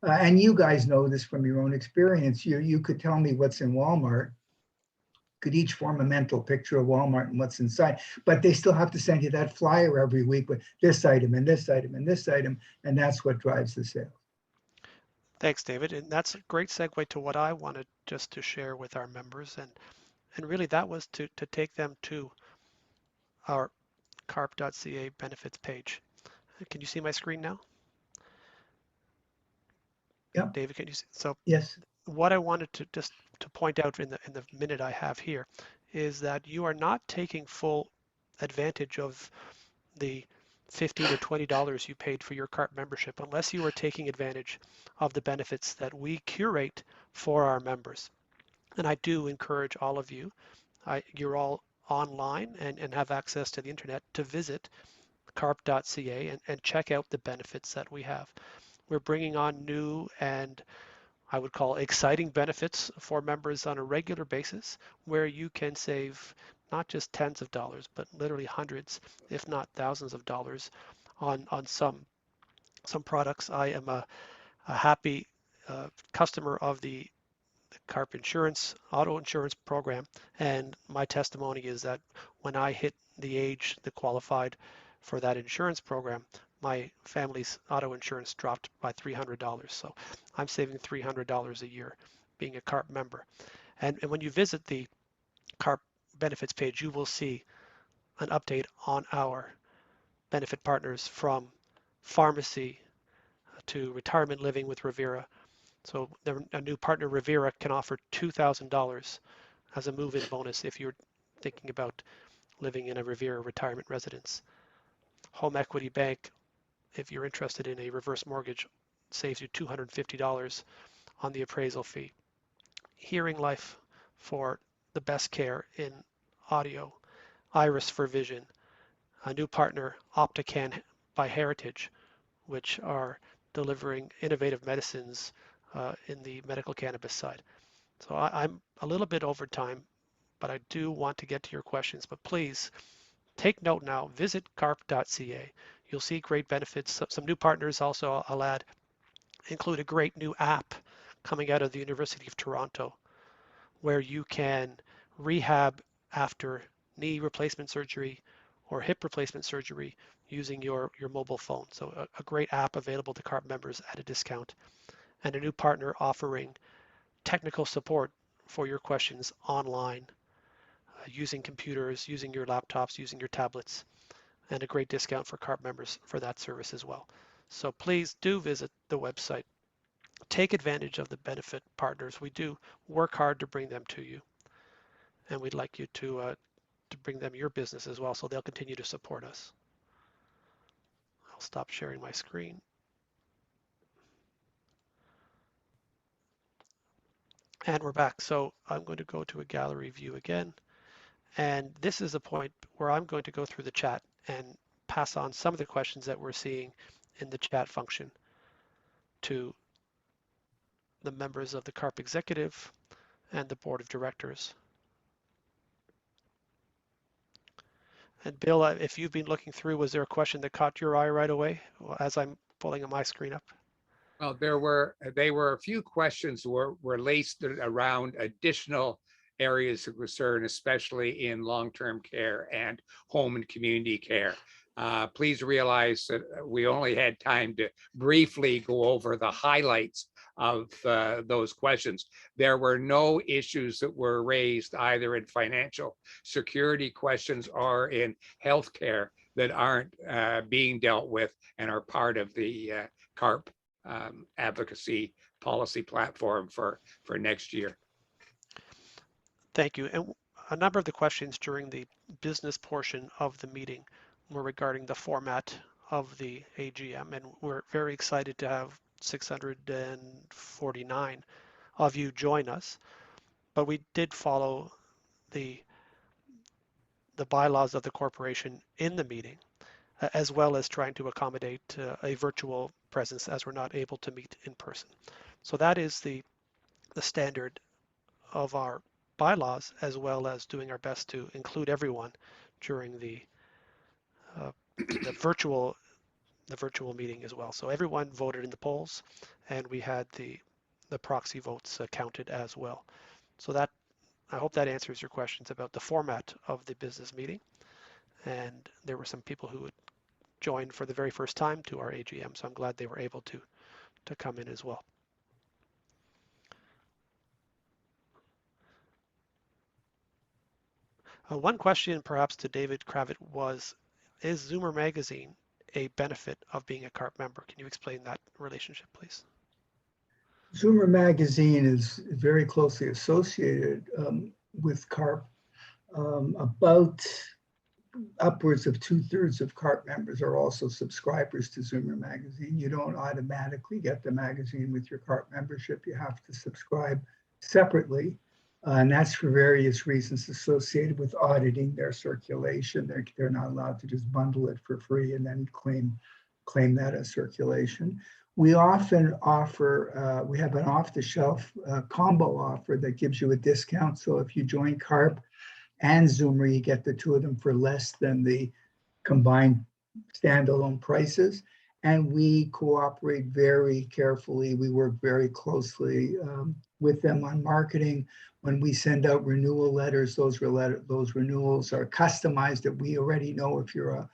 And you guys know this from your own experience. You could tell me what's in Walmart, could each form a mental picture of Walmart and what's inside, but they still have to send you that flyer every week with this item and this item and this item, and that's what drives the sale. Thanks, David. And that's a great segue to what I wanted just to share with our members. And really that was to take them to our carp.ca benefits page. Can you see my screen now? Yeah. David, can you see? So yes. what I wanted to just to point out in the minute I have here is that you are not taking full advantage of the $15 or $20 you paid for your CARP membership unless you are taking advantage of the benefits that we curate for our members. And I do encourage all of you, you're all online and have access to the internet, to visit carp.ca and check out the benefits that we have. We're bringing on new and I would call exciting benefits for members on a regular basis where you can save not just tens of dollars, but literally hundreds, if not thousands of dollars on some products. I am a happy customer of the CARP insurance, auto insurance program, and my testimony is that when I hit the age that qualified for that insurance program, my family's auto insurance dropped by $300. So I'm saving $300 a year being a CARP member. And when you visit the CARP benefits page, you will see an update on our benefit partners from pharmacy to retirement living with Revera. So a new partner, Revera, can offer $2,000 as a move-in bonus if you're thinking about living in a Revera retirement residence. Home Equity Bank, if you're interested in a reverse mortgage, saves you $250 on the appraisal fee. Hearing Life for the best care in audio. Iris for vision. A new partner, Optican by Heritage, which are delivering innovative medicines in the medical cannabis side. So I'm a little bit over time, but I do want to get to your questions. But please take note now, visit carp.ca. You'll see great benefits. Some new partners also, I'll add, include a great new app coming out of the University of Toronto where you can rehab after knee replacement surgery or hip replacement surgery using your mobile phone. So a great app available to CARP members at a discount, and a new partner offering technical support for your questions online, using computers, using your laptops, using your tablets, and a great discount for CARP members for that service as well. So please do visit the website. Take advantage of the benefit partners. We do work hard to bring them to you, and we'd like you to bring them your business as well, so they'll continue to support us. I'll stop sharing my screen. And we're back. So I'm going to go to a gallery view again. And this is a point where I'm going to go through the chat and pass on some of the questions that we're seeing in the chat function to the members of the CARP executive and the board of directors. And Bill, if you've been looking through, was there a question that caught your eye right away as I'm pulling my screen up? Well, there were a few questions were laced around additional areas of concern, especially in long-term care and home and community care. Please realize that we only had time to briefly go over the highlights of those questions. There were no issues that were raised either in financial security questions or in healthcare that aren't being dealt with and are part of the CARP advocacy policy platform for next year. Thank you. And a number of the questions during the business portion of the meeting were regarding the format of the AGM, and we're very excited to have 649 of you join us. But we did follow the bylaws of the corporation in the meeting, as well as trying to accommodate a virtual presence as we're not able to meet in person. So that is the standard of our bylaws, as well as doing our best to include everyone during the virtual meeting as well. So everyone voted in the polls, and we had the proxy votes counted as well. So that, I hope that answers your questions about the format of the business meeting. And there were some people who would join for the very first time to our AGM, so I'm glad they were able to come in as well. One question perhaps to David Kravitz was, is Zoomer Magazine a benefit of being a CARP member? Can you explain that relationship, please? Zoomer Magazine is very closely associated with CARP. About upwards of 2/3 of CARP members are also subscribers to Zoomer Magazine. You don't automatically get the magazine with your CARP membership. You have to subscribe separately. And that's for various reasons associated with auditing their circulation. They're not allowed to just bundle it for free and then claim that as circulation. We often offer, we have an off-the-shelf combo offer that gives you a discount. So if you join CARP and Zoomer, you get the two of them for less than the combined standalone prices. And we cooperate very carefully. We work very closely with them on marketing. When we send out renewal letters, those renewals are customized that we already know if you're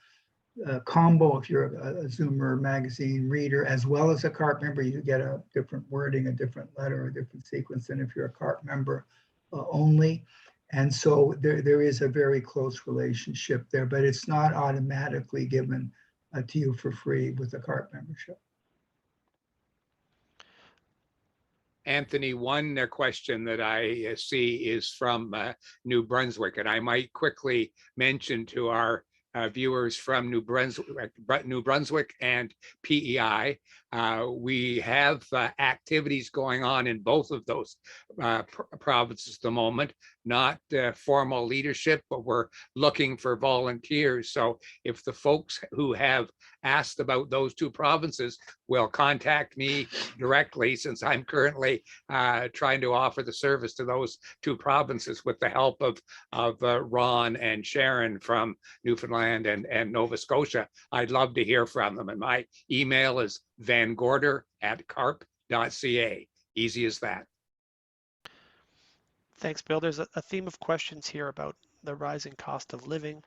a combo, if you're a Zoomer Magazine reader, as well as a CARP member, you get a different wording, a different letter, a different sequence than if you're a CARP member only. And so there is a very close relationship there, but it's not automatically given to you for free with a CARP membership. Anthony, one question that I see is from New Brunswick, and I might quickly mention to our viewers from New Brunswick and PEI. We have activities going on in both of those provinces at the moment, not formal leadership, but we're looking for volunteers. So if the folks who have asked about those two provinces will contact me directly, since I'm currently trying to offer the service to those two provinces with the help of Ron and Sharon from Newfoundland and Nova Scotia. I'd love to hear from them. And my email is vangorder@carp.ca. Easy as that. Thanks, Bill. There's a theme of questions here about the rising cost of living,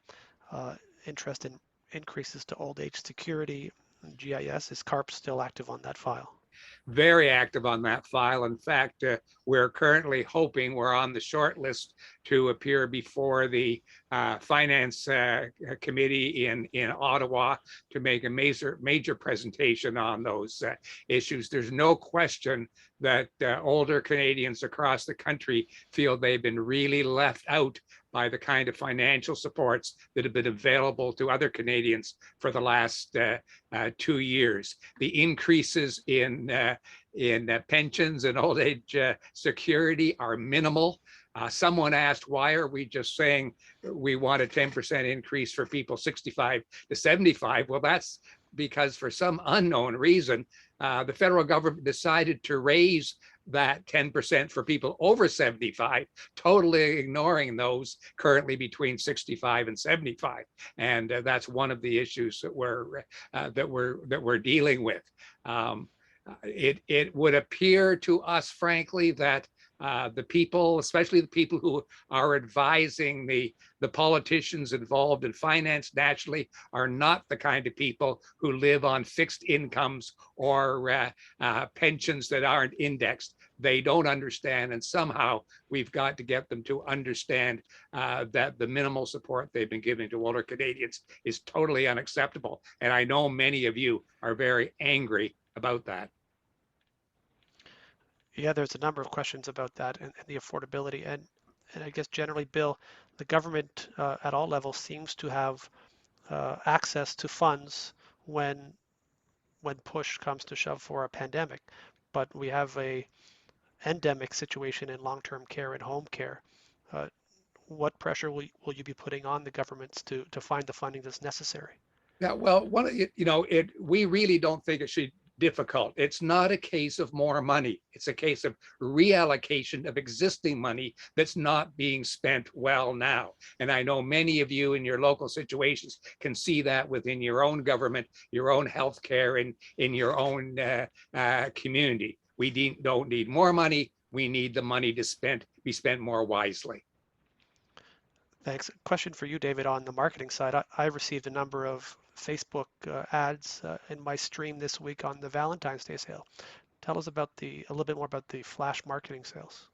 interest in increases to old age security, GIS. Is CARP still active on that file? Very active on that file. In fact, we're currently hoping we're on the short list to appear before the Finance Committee in Ottawa to make a major presentation on those issues. There's no question that older Canadians across the country feel they've been really left out by the kind of financial supports that have been available to other Canadians for the last 2 years. The increases in pensions and old age security are minimal. Someone asked, why are we just saying we want a 10% increase for people 65 to 75? Well, that's because for some unknown reason, the federal government decided to raise that 10% for people over 75, totally ignoring those currently between 65 and 75. And that's one of the issues that we're dealing with. It would appear to us, frankly, that the people, especially the people who are advising the politicians involved in finance nationally, are not the kind of people who live on fixed incomes or pensions that aren't indexed. They don't understand, and somehow we've got to get them to understand that the minimal support they've been giving to older Canadians is totally unacceptable. And I know many of you are very angry about that. Yeah, there's a number of questions about that and the affordability. And I guess generally, Bill, the government at all levels seems to have access to funds when push comes to shove for a pandemic. But we have a endemic situation in long-term care and home care. What pressure will you be putting on the governments to find the funding that's necessary? Yeah, well, we really don't think it should be difficult. It's not a case of more money. It's a case of reallocation of existing money that's not being spent well now. And I know many of you in your local situations can see that within your own government, your own healthcare, and in your own community. We don't need more money. We need the money to be spent more wisely. Thanks. Question for you, David, on the marketing side. I received a number of Facebook ads in my stream this week on the Valentine's Day sale. Tell us about a little bit more about the flash marketing sales.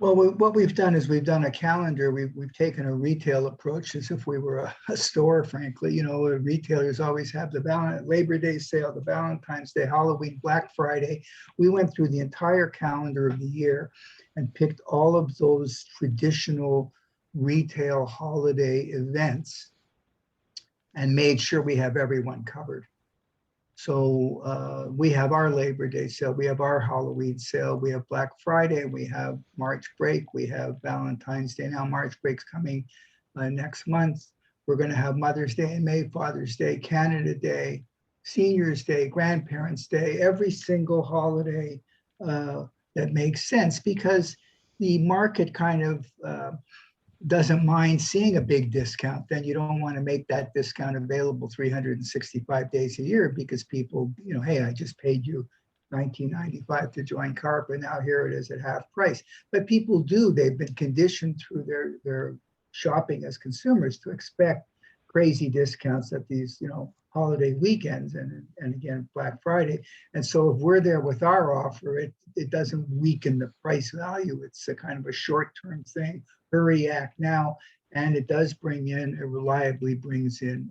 Well, what we've done is we've done a calendar. We've taken a retail approach as if we were a store, frankly. You know, retailers always have the Labor Day sale, the Valentine's Day, Halloween, Black Friday. We went through the entire calendar of the year and picked all of those traditional retail holiday events and made sure we have everyone covered. So we have our Labor Day sale, we have our Halloween sale, we have Black Friday, we have March break, we have Valentine's Day. Now March break's coming next month. We're going to have Mother's Day in May, Father's Day, Canada Day, Seniors Day, Grandparents Day, every single holiday that makes sense, because the market kind of doesn't mind seeing a big discount. Then you don't want to make that discount available 365 days a year, because people, you know, hey, I just paid you $19.95 to join CARP, and now here it is at half price. But people do, they've been conditioned through their shopping as consumers to expect crazy discounts at these, you know, holiday weekends and again, Black Friday. And so if we're there with our offer, it doesn't weaken the price value. It's a kind of a short-term thing. Hurry, act now, and it does bring in, it reliably brings in,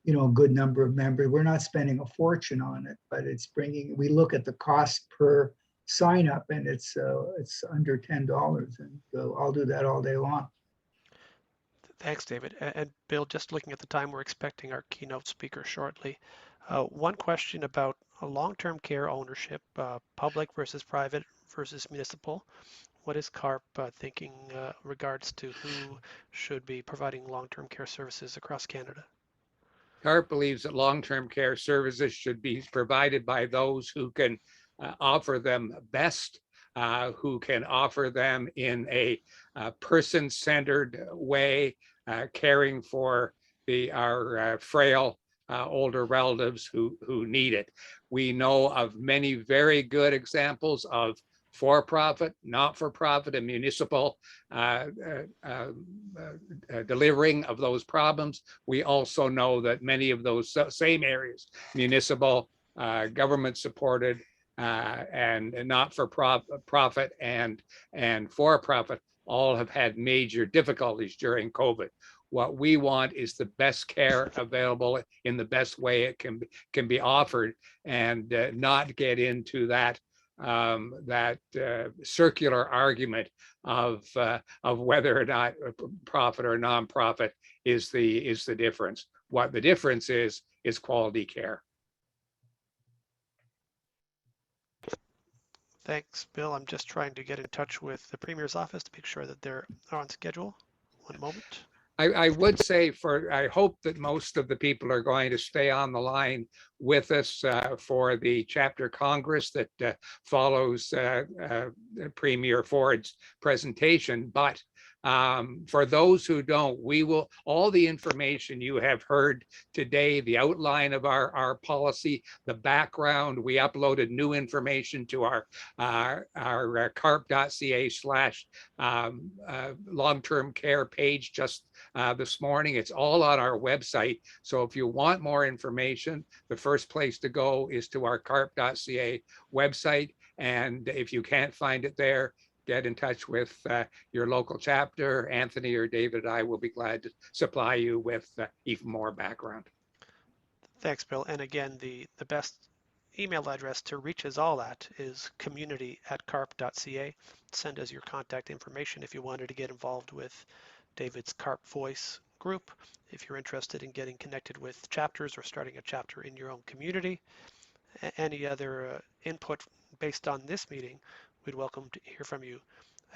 you know, a good number of members. We're not spending a fortune on it, but it's bringing. We look at the cost per sign up, and it's under $10, and I'll do that all day long. Thanks, David. And Bill, just looking at the time, we're expecting our keynote speaker shortly. One question about long-term care ownership, public versus private versus municipal. What is CARP thinking regards to who should be providing long-term care services across Canada? CARP believes that long-term care services should be provided by those who can offer them best, who can offer them in a person-centered way, caring for our frail older relatives who need it. We know of many very good examples of for-profit, not-for-profit, and municipal delivering of those problems. We also know that many of those same areas, municipal, government-supported, and not-for-profit and for-profit, all have had major difficulties during COVID. What we want is the best care available in the best way it can be offered, and not get into that circular argument of whether or not profit or nonprofit is the difference. What the difference is quality care. Thanks, Bill. I'm just trying to get in touch with the Premier's office to make sure that they're on schedule. One moment. I would say I hope that most of the people are going to stay on the line with us for the chapter Congress that follows Premier Ford's presentation. But for those who don't, all the information you have heard today, the outline of our policy, the background, we uploaded new information to our carp.ca / long-term care page just this morning. It's all on our website. So if you want more information, the first place to go is to our carp.ca website. And if you can't find it there, get in touch with your local chapter. Anthony or David, I will be glad to supply you with even more background. Thanks, Bill. And again, the best email address to reach us all at is community@carp.ca. Send us your contact information if you wanted to get involved with David's Carpvoice group, if you're interested in getting connected with chapters or starting a chapter in your own community. Any other input based on this meeting, we'd welcome to hear from you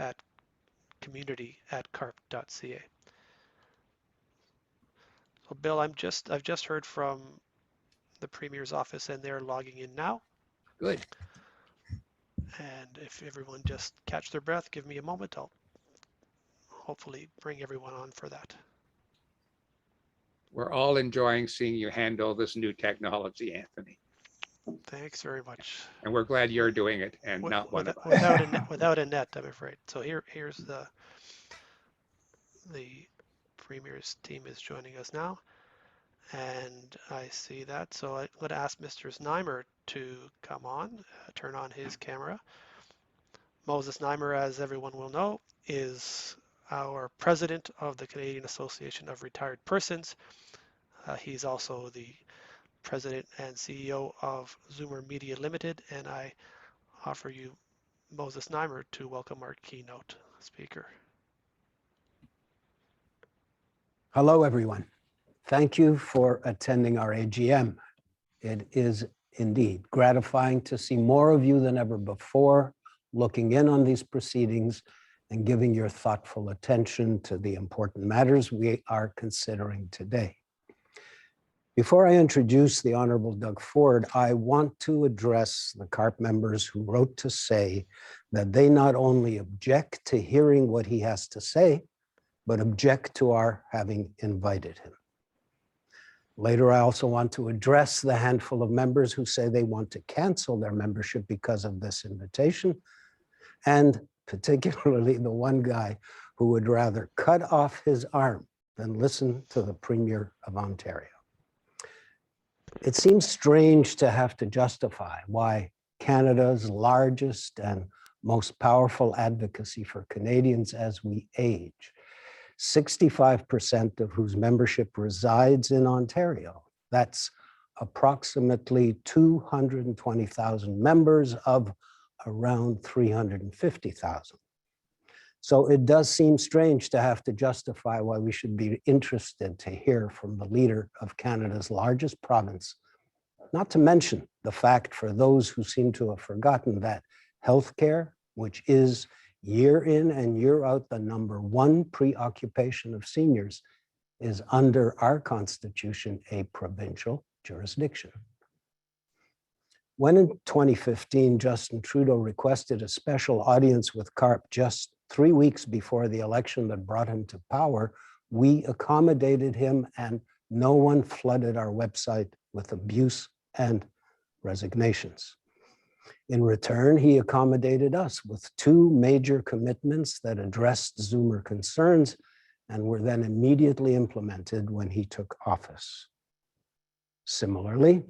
at community@carp.ca. So Bill, I've just heard from the Premier's office and they're logging in now. Good. And if everyone just catch their breath, give me a moment, I'll hopefully bring everyone on for that. We're all enjoying seeing you handle this new technology, Anthony. Thanks very much. And we're glad you're doing it and not one of us. Without a net, I'm afraid. So here's the Premier's team is joining us now. And I see that. So I'm going to ask Mr. Znaimer to come on, turn on his camera. Moses Neimer, as everyone will know, is our president of the Canadian Association of Retired Persons. He's also the president and CEO of Zoomer Media Limited, and I offer you Moses Neimer to welcome our keynote speaker. Hello, everyone. Thank you for attending our AGM. It is indeed gratifying to see more of you than ever before looking in on these proceedings and giving your thoughtful attention to the important matters we are considering today. Before I introduce the Honorable Doug Ford, I want to address the CARP members who wrote to say that they not only object to hearing what he has to say, but object to our having invited him. Later, I also want to address the handful of members who say they want to cancel their membership because of this invitation, and particularly the one guy who would rather cut off his arm than listen to the Premier of Ontario. It seems strange to have to justify why Canada's largest and most powerful advocacy for Canadians as we age, 65% of whose membership resides in Ontario. That's approximately 220,000 members of around 350,000. So it does seem strange to have to justify why we should be interested to hear from the leader of Canada's largest province, not to mention the fact for those who seem to have forgotten that healthcare, which is year in and year out the #1 preoccupation of seniors, is under our Constitution a provincial jurisdiction. When in 2015, Justin Trudeau requested a special audience with CARP just 3 weeks before the election that brought him to power, we accommodated him and no one flooded our website with abuse and resignations. In return, he accommodated us with 2 major commitments that addressed Zoomer concerns and were then immediately implemented when he took office. Similarly,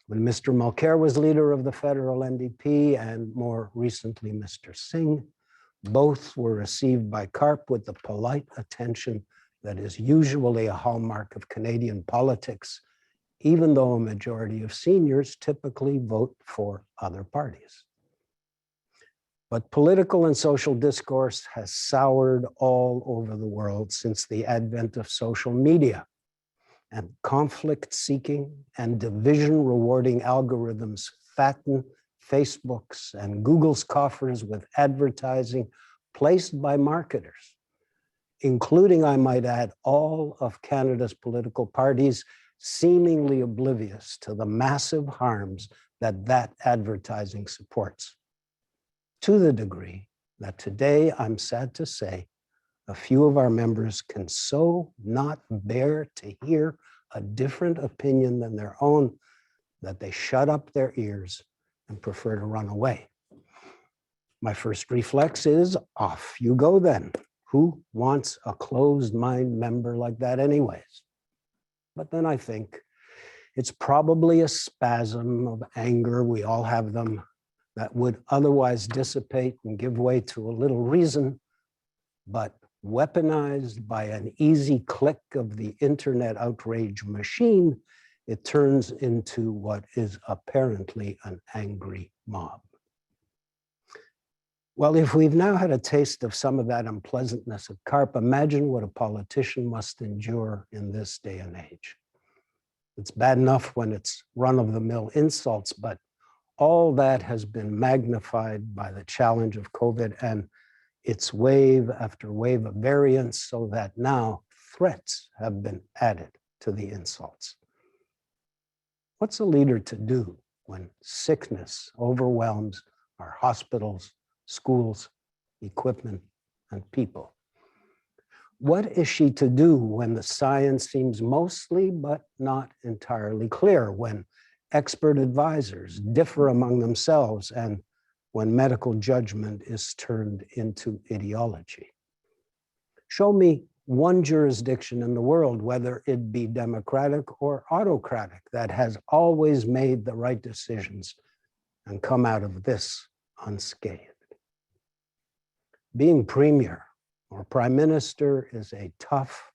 when Mr. Mulcair was leader of the federal NDP and more recently Mr. Singh, both were received by CARP with the polite attention that is usually a hallmark of Canadian politics, even though a majority of seniors typically vote for other parties. But political and social discourse has soured all over the world since the advent of social media, and conflict-seeking and division-rewarding algorithms fatten Facebook's and Google's coffers with advertising placed by marketers, including, I might add, all of Canada's political parties, seemingly oblivious to the massive harms that advertising supports. To the degree that today, I'm sad to say, a few of our members can so not bear to hear a different opinion than their own that they shut up their ears and prefer to run away. My first reflex is, off you go then. Who wants a closed-mind member like that anyways? But then I think it's probably a spasm of anger, we all have them, that would otherwise dissipate and give way to a little reason, but weaponized by an easy click of the internet outrage machine, it turns into what is apparently an angry mob. Well, if we've now had a taste of some of that unpleasantness at CARP, imagine what a politician must endure in this day and age. It's bad enough when it's run-of-the-mill insults, but all that has been magnified by the challenge of COVID and its wave after wave of variants, so that now threats have been added to the insults. What's a leader to do when sickness overwhelms our hospitals, schools, equipment, and people? What is she to do when the science seems mostly but not entirely clear, when expert advisors differ among themselves, and when medical judgment is turned into ideology? Show me one jurisdiction in the world, whether it be democratic or autocratic, that has always made the right decisions and come out of this unscathed. Being premier or prime minister is a tough,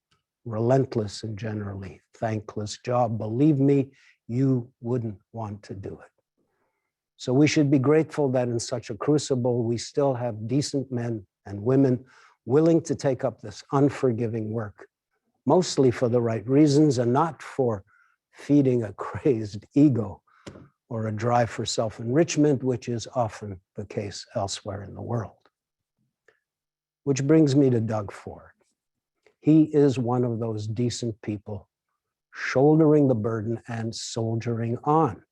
relentless, and generally thankless job. Believe me, you wouldn't want to do it. So we should be grateful that in such a crucible, we still have decent men and women willing to take up this unforgiving work, mostly for the right reasons and not for feeding a crazed ego or a drive for self-enrichment, which is often the case elsewhere in the world. Which brings me to Doug Ford. He is one of those decent people shouldering the burden and soldiering on.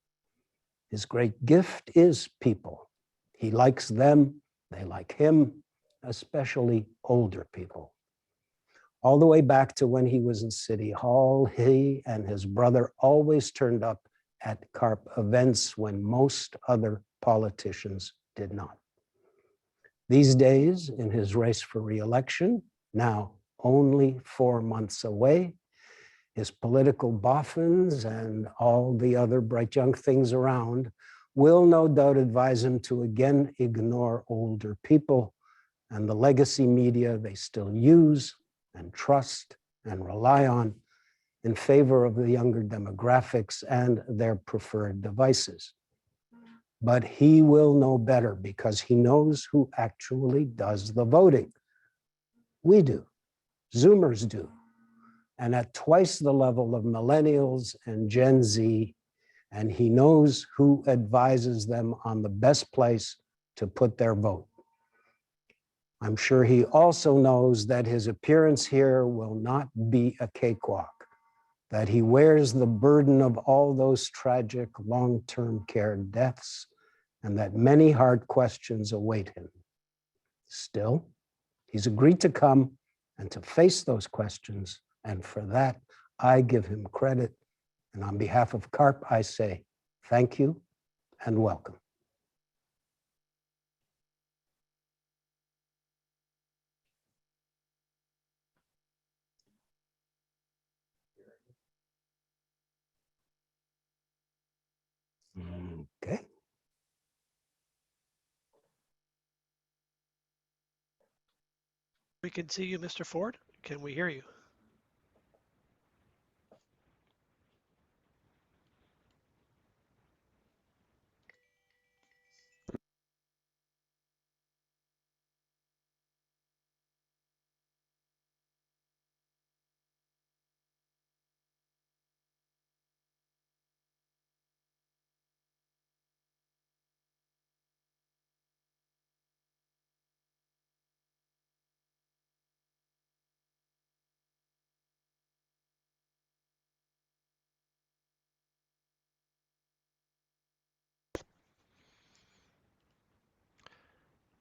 His great gift is people. He likes them, they like him, especially older people. All the way back to when he was in City Hall, he and his brother always turned up at CARP events when most other politicians did not. These days, in his race for re-election, now only 4 months away, his political boffins and all the other bright young things around will no doubt advise him to again ignore older people and the legacy media they still use and trust and rely on in favor of the younger demographics and their preferred devices. But he will know better because he knows who actually does the voting. We do, Zoomers do, and at twice the level of millennials and Gen Z, and he knows who advises them on the best place to put their vote. I'm sure he also knows that his appearance here will not be a cakewalk, that he wears the burden of all those tragic long-term care deaths, and that many hard questions await him. Still, he's agreed to come and to face those questions, and for that, I give him credit. And on behalf of CARP, I say thank you and welcome. Okay. We can see you, Mr. Ford. Can we hear you?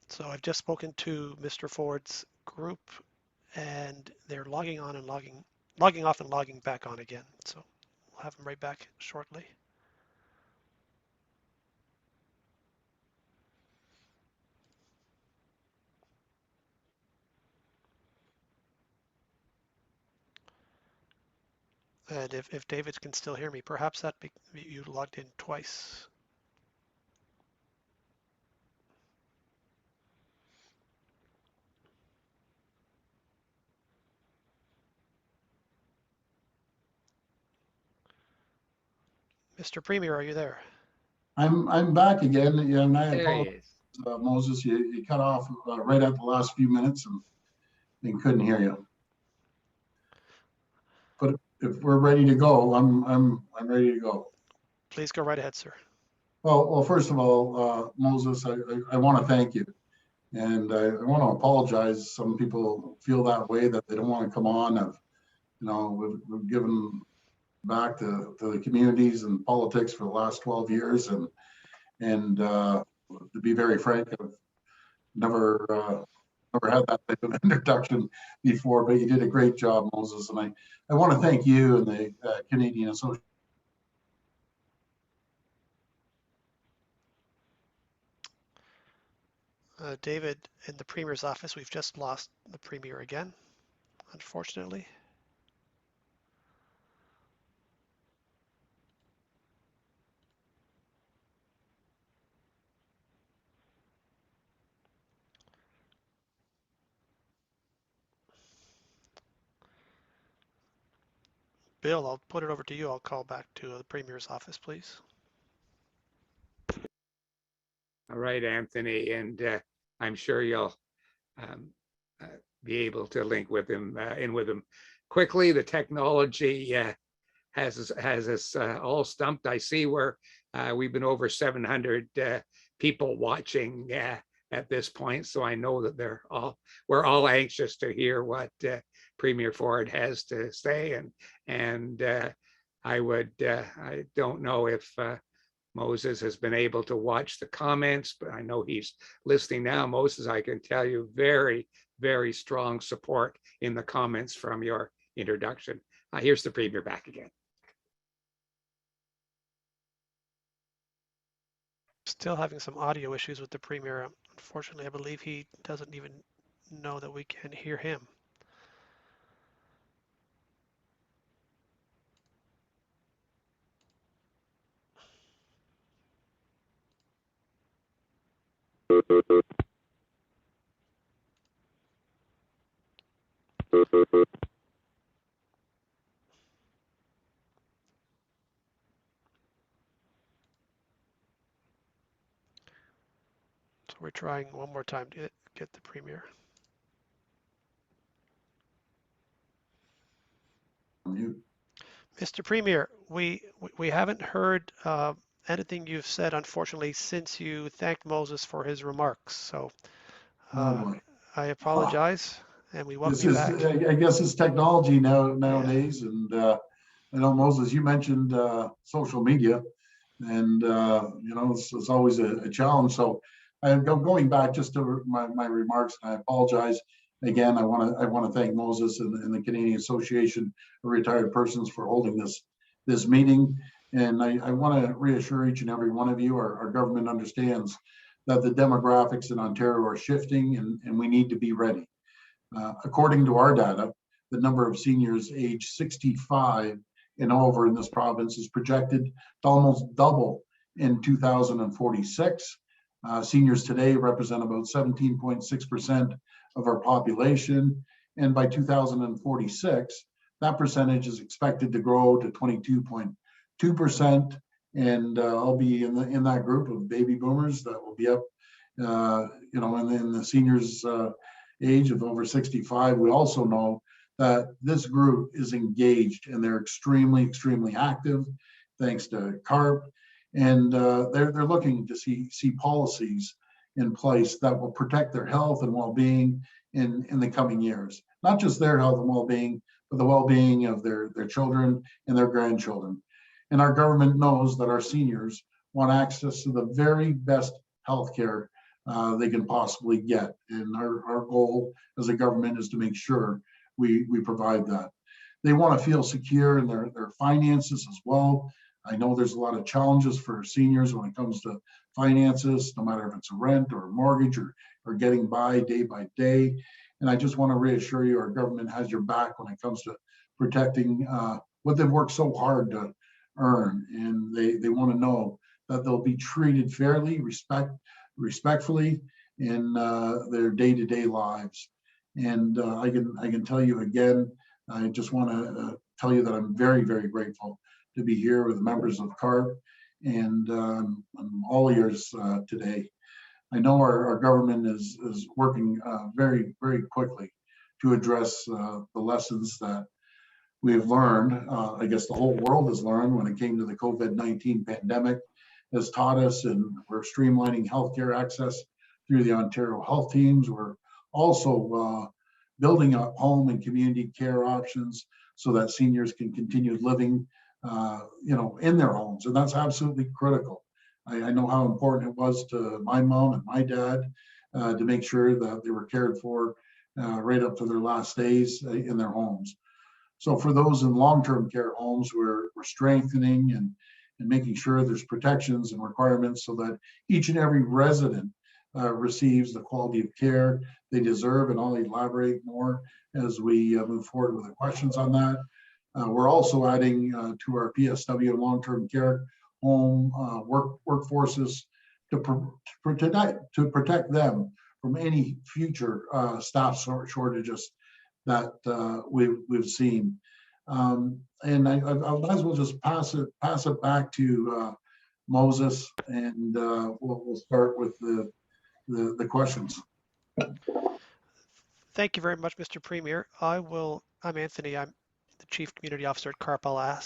So I've just spoken to Mr. Ford's group, and they're logging on and logging off and logging back on again. So we'll have them right back shortly. And if David can still hear me, perhaps that you logged in twice. Mr. Premier, are you there? I'm back again, and I There he apologize, is. Moses. You cut off right at the last few minutes and couldn't hear you. But if we're ready to go, I'm ready to go. Please go right ahead, sir. Well, first of all, Moses, I want to thank you, and I want to apologize. Some people feel that way, that they don't want to come on. We've given back to the communities and politics for the last 12 years, and to be very frank, I've never had that type of introduction before, but you did a great job, Moses, and I want to thank you and the Canadian Association. David, in the Premier's office, we've just lost the Premier again, unfortunately. Bill, I'll put it over to you. I'll call back to the Premier's office, please. All right, Anthony, and I'm sure you'll be able to link with him quickly. The technology has us all stumped. I see where we've been over 700 people watching at this point, so I know that we're all anxious to hear what Premier Ford has to say, and I don't know if Moses has been able to watch the comments, but I know he's listening now. Moses, I can tell you very, very strong support in the comments from your introduction. Here's the Premier back again. Still having some audio issues with the Premier. Unfortunately, I believe he doesn't even know that we can hear him. So we're trying one more time to get the Premier. Mr. Premier, we haven't heard anything you've said, unfortunately, since you thanked Moses for his remarks. So I apologize, and we welcome you back. I guess it's technology nowadays, yeah. And I know, Moses, you mentioned social media, and it's always a challenge. So I'm going back just to my remarks, and I apologize. Again, I want to thank Moses and the Canadian Association of Retired Persons for holding this meeting. And I want to reassure each and every one of you, our government understands that the demographics in Ontario are shifting, and we need to be ready. According to our data, the number of seniors age 65 and over in this province is projected to almost double in 2046. Seniors today represent about 17.6% of our population, and by 2046, that percentage is expected to grow to 22.2%. And I'll be in that group of baby boomers that will be up, in the seniors age of over 65. We also know that this group is engaged, and they're extremely, extremely active, thanks to CARP. And they're looking to see policies in place that will protect their health and well-being in the coming years. Not just their health and well-being, but the well-being of their children and their grandchildren. And our government knows that our seniors want access to the very best healthcare they can possibly get. And our goal as a government is to make sure we provide that. They want to feel secure in their finances as well. I know there's a lot of challenges for seniors when it comes to finances, no matter if it's a rent or a mortgage or getting by day. And I just want to reassure you, our government has your back when it comes to protecting what they've worked so hard to earn. And they want to know that they'll be treated fairly, respectfully in their day-to-day lives. And I can tell you again, I just want to tell you that I'm very, very grateful to be here with members of CARP and all ears today. I know our government is working very, very quickly to address the lessons that we have learned. I guess the whole world has learned when it came to the COVID-19 pandemic, has taught us, and we're streamlining healthcare access through the Ontario health teams. We're also building up home and community care options so that seniors can continue living in their homes, and that's absolutely critical. I know how important it was to my mom and my dad to make sure that they were cared for right up to their last days in their homes. So for those in long-term care homes, we're strengthening and making sure there's protections and requirements so that each and every resident receives the quality of care they deserve, and I'll elaborate more as we move forward with the questions on that. We're also adding to our PSW long-term care home workforces to protect them from any future staff shortages that we've seen. And I might as well just pass it back to Moses, and we'll start with the questions. Thank you very much, Mr. Premier. I'm Anthony. I'm the Chief Community Officer at CARP. I'll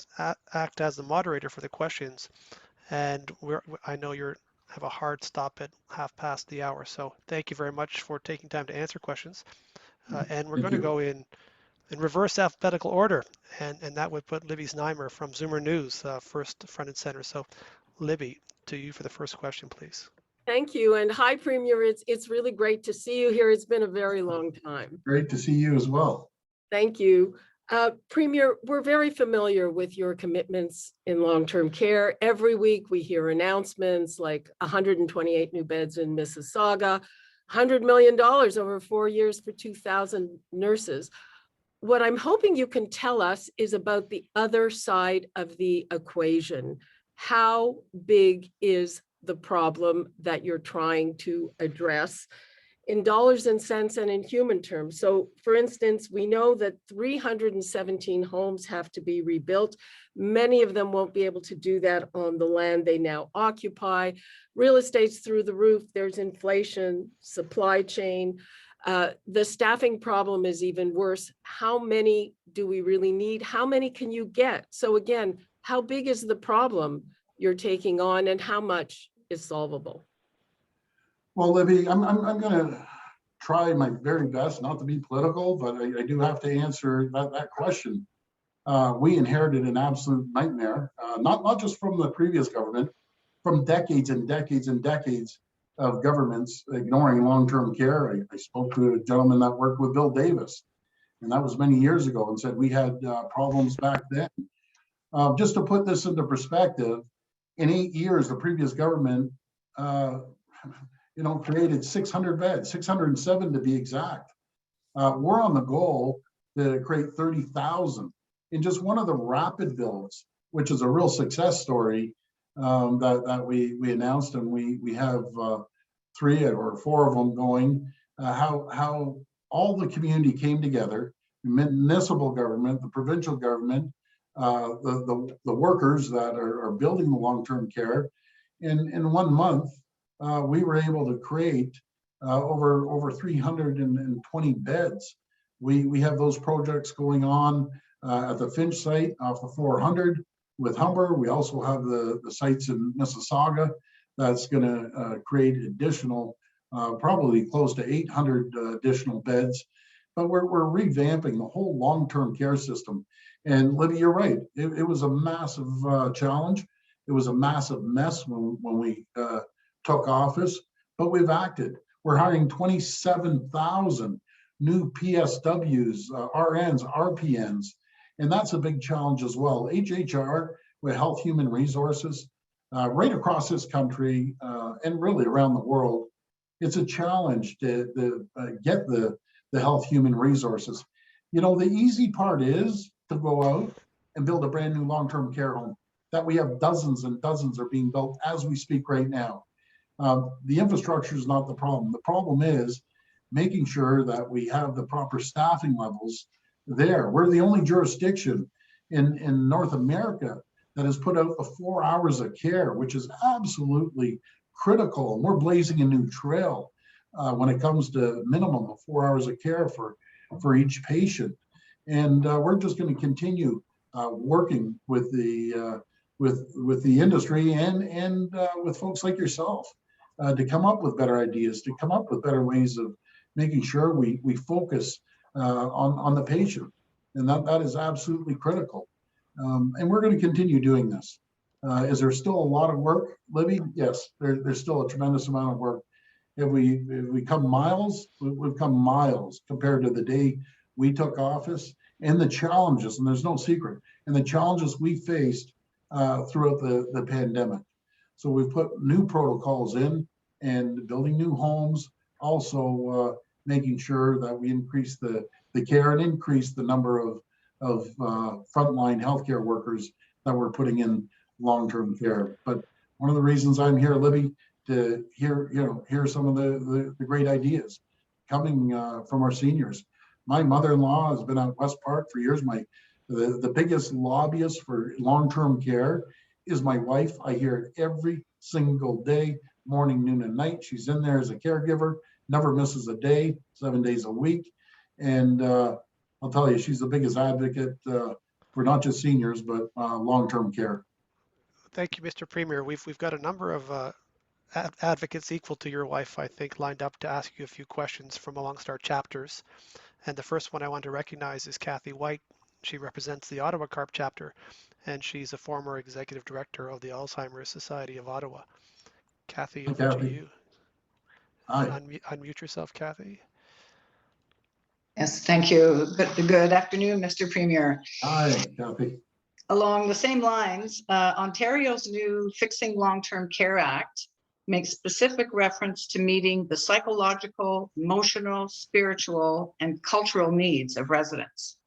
act as the moderator for the questions. And I know you have a hard stop at 1:30. So thank you very much for taking time to answer questions. And we're going to go in reverse alphabetical order. And that would put Libby Znaimer from Zoomer News first, front and center. So Libby, to you for the first question, please. Thank you. And hi, Premier. It's really great to see you here. It's been a very long time. Great to see you as well. Thank you. Premier, we're very familiar with your commitments in long-term care. Every week we hear announcements like 128 new beds in Mississauga, $100 million over 4 years for 2,000 nurses. What I'm hoping you can tell us is about the other side of the equation. How big is the problem that you're trying to address in dollars and cents and in human terms? So for instance, we know that 317 homes have to be rebuilt. Many of them won't be able to do that on the land they now occupy. Real estate's through the roof. There's inflation, supply chain. The staffing problem is even worse. How many do we really need? How many can you get? So again, how big is the problem you're taking on and how much is solvable? Well, Libby, I'm going to try my very best not to be political, but I do have to answer that question. We inherited an absolute nightmare, not just from the previous government, from decades and decades and decades of governments ignoring long-term care. I spoke to a gentleman that worked with Bill Davis, and that was many years ago, and said we had problems back then. Just to put this into perspective, in 8 years, the previous government created 600 beds, 607 to be exact. We're on the goal to create 30,000 in just one of the rapid builds, which is a real success story that we announced, and we have 3 or 4 of them going. How all the community came together, the municipal government, the provincial government, the workers that are building the long-term care. In 1 month, we were able to create over 320 beds. We have those projects going on at the Finch site off the 400 with Humber. We also have the sites in Mississauga that's going to create additional, probably close to 800 additional beds. But we're revamping the whole long-term care system. And Libby, you're right. It was a massive challenge. It was a massive mess when we took office, but we've acted. We're hiring 27,000 new PSWs, RNs, RPNs, and that's a big challenge as well. HHR with Health Human Resources, right across this country and really around the world, it's a challenge to get the Health Human Resources. The easy part is to go out and build a brand new long-term care home that we have dozens and dozens are being built as we speak right now. The infrastructure is not the problem. The problem is making sure that we have the proper staffing levels there. We're the only jurisdiction in North America that has put out the 4 hours of care, which is absolutely critical. And we're blazing a new trail when it comes to minimum of 4 hours of care for each patient. And we're just going to continue working with the industry and with folks like yourself to come up with better ideas, to come up with better ways of making sure we focus on the patient. And that is absolutely critical. And we're going to continue doing this. Is there still a lot of work, Libby? Yes, there's still a tremendous amount of work. Have we come miles? We've come miles compared to the day we took office, and the challenges, and there's no secret, and the challenges we faced throughout the pandemic. So we've put new protocols in and building new homes, also making sure that we increase the care and increase the number of frontline healthcare workers that we're putting in long-term care. But one of the reasons I'm here, Libby, to hear some of the great ideas coming from our seniors. My mother-in-law has been at West Park for years. The biggest lobbyist for long-term care is my wife. I hear it every single day, morning, noon, and night. She's in there as a caregiver, never misses a day, 7 days a week. And I'll tell you, she's the biggest advocate for not just seniors, but long-term care. Thank you, Mr. Premier. We've got a number of advocates equal to your wife, I think, lined up to ask you a few questions from amongst our chapters. And the first one I want to recognize is Kathy White. She represents the Ottawa CARP chapter, and she's a former executive director of the Alzheimer's Society of Ottawa. Kathy, over to you. Hi. Unmute yourself, Kathy. Yes, thank you. Good afternoon, Mr. Premier. Hi, Kathy. Along the same lines, Ontario's new Fixing Long-Term Care Act makes specific reference to meeting the psychological, emotional, spiritual, and cultural needs of residents.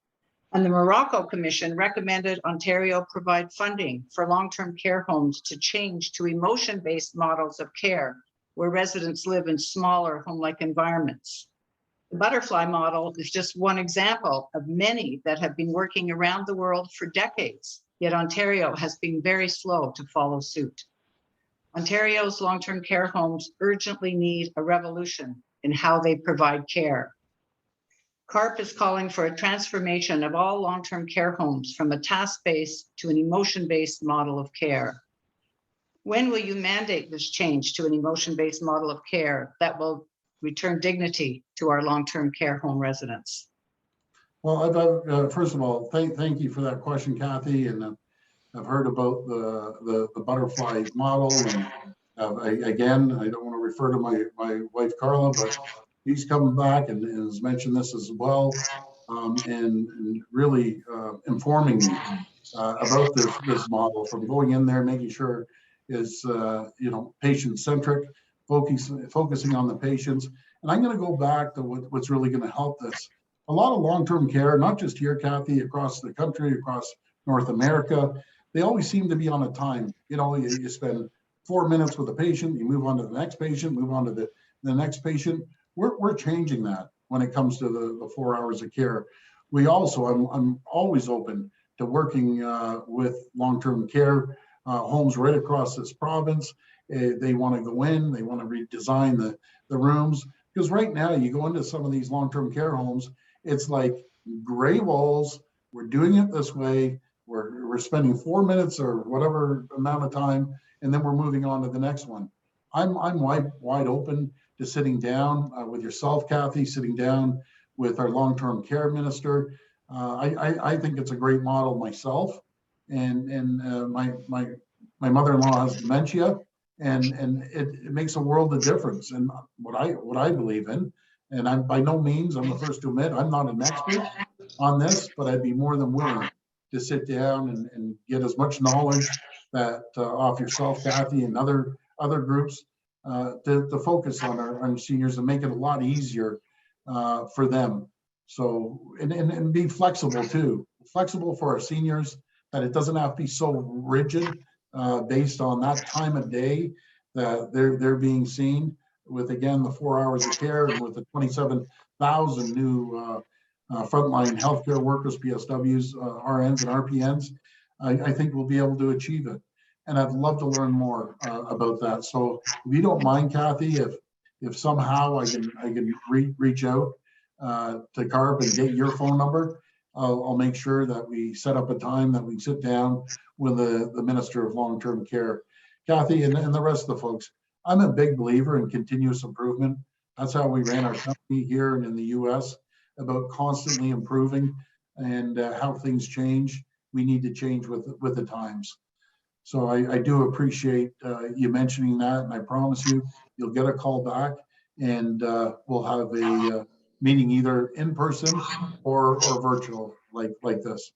And the Morocco Commission recommended Ontario provide funding for long-term care homes to change to emotion-based models of care where residents live in smaller home-like environments. The butterfly model is just one example of many that have been working around the world for decades, yet Ontario has been very slow to follow suit. Ontario's long-term care homes urgently need a revolution in how they provide care. CARP is calling for a transformation of all long-term care homes from a task-based to an emotion-based model of care. When will you mandate this change to an emotion-based model of care that will return dignity to our long-term care home residents? Well, first of all, thank you for that question, Kathy. And I've heard about the butterfly model. And again, I don't want to refer to my wife, Carla, but he's coming back and has mentioned this as well, and really informing me about this model, from going in there, making sure is patient-centric, focusing on the patients. And I'm going to go back to what's really going to help this. A lot of long-term care, not just here, Kathy, across the country, across North America, they always seem to be on a time. You spend 4 minutes with a patient, you move on to the next patient, move on to the next patient. We're changing that when it comes to the 4 hours of care. We also, I'm always open to working with long-term care homes right across this province. They want to go in, they want to redesign the rooms, because right now you go into some of these long-term care homes, it's like gray walls. We're doing it this way. We're spending 4 minutes or whatever amount of time, and then we're moving on to the next one. I'm wide open to sitting down with yourself, Kathy, sitting down with our long-term care minister. I think it's a great model myself, and my mother-in-law has dementia, and it makes a world of difference. And what I believe in, and I'm by no means, I'm the first to admit, I'm not an expert on this, but I'd be more than willing to sit down and get as much knowledge that off yourself, Kathy, and other groups to focus on our seniors and make it a lot easier for them. So, and be flexible too. Flexible for our seniors, that it doesn't have to be so rigid based on that time of day that they're being seen with, again, the 4 hours of care, and with the 27,000 new frontline healthcare workers, PSWs, RNs, and RPNs. I think we'll be able to achieve it. And I'd love to learn more about that. So if you don't mind, Kathy, if somehow I can reach out to CARP and get your phone number, I'll make sure that we set up a time that we sit down with the Minister of Long-Term Care. Kathy and the rest of the folks, I'm a big believer in continuous improvement. That's how we ran our company here and in the US, about constantly improving, and how things change. We need to change with the times. So I do appreciate you mentioning that, and I promise you'll get a call back, and we'll have a meeting either in person or virtual like this.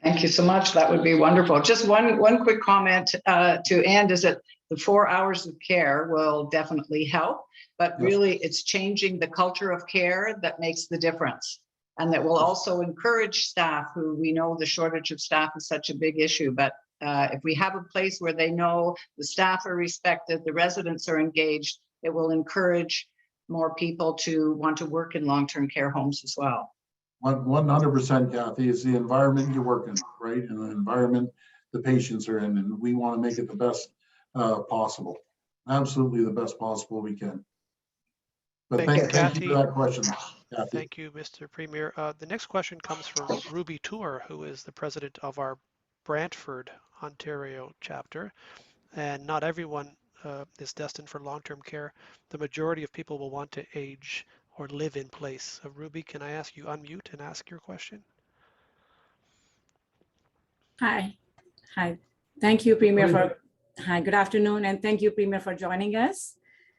Thank you so much. That would be wonderful. Just one quick comment to end is that the 4 hours of care will definitely help, but really it's changing the culture of care that makes the difference. And that will also encourage staff, who we know the shortage of staff is such a big issue, but if we have a place where they know the staff are respected, the residents are engaged, it will encourage more people to want to work in long-term care homes as well. 100%, Kathy, is the environment you work in, right? And the environment the patients are in, and we want to make it the best possible. Absolutely the best possible we can. But Thank you, thank you Kathy. for that question, Kathy. Thank you, Mr. Premier. The next question comes from Ruby Tour, who is the president of our Brantford, Ontario chapter. And not everyone is destined for long-term care. The majority of people will want to age or live in place. Ruby, can I ask you unmute and ask your question? Hi. Thank you, Premier, hi, good afternoon, and thank you, Premier, for joining us.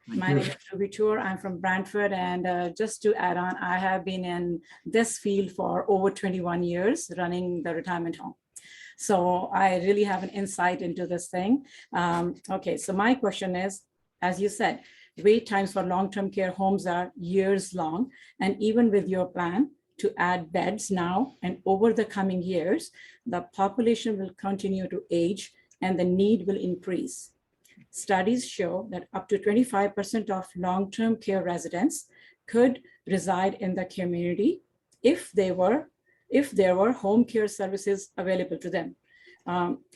My name is Ruby Tour. I'm from Brantford, and just to add on, I have been in this field for over 21 years, running the retirement home. So I really have an insight into this thing. Okay, so my question is, as you said, wait times for long-term care homes are years long, and even with your plan to add beds now and over the coming years, the population will continue to age and the need will increase. Studies show that up to 25% of long-term care residents could reside in the community if there were home care services available to them.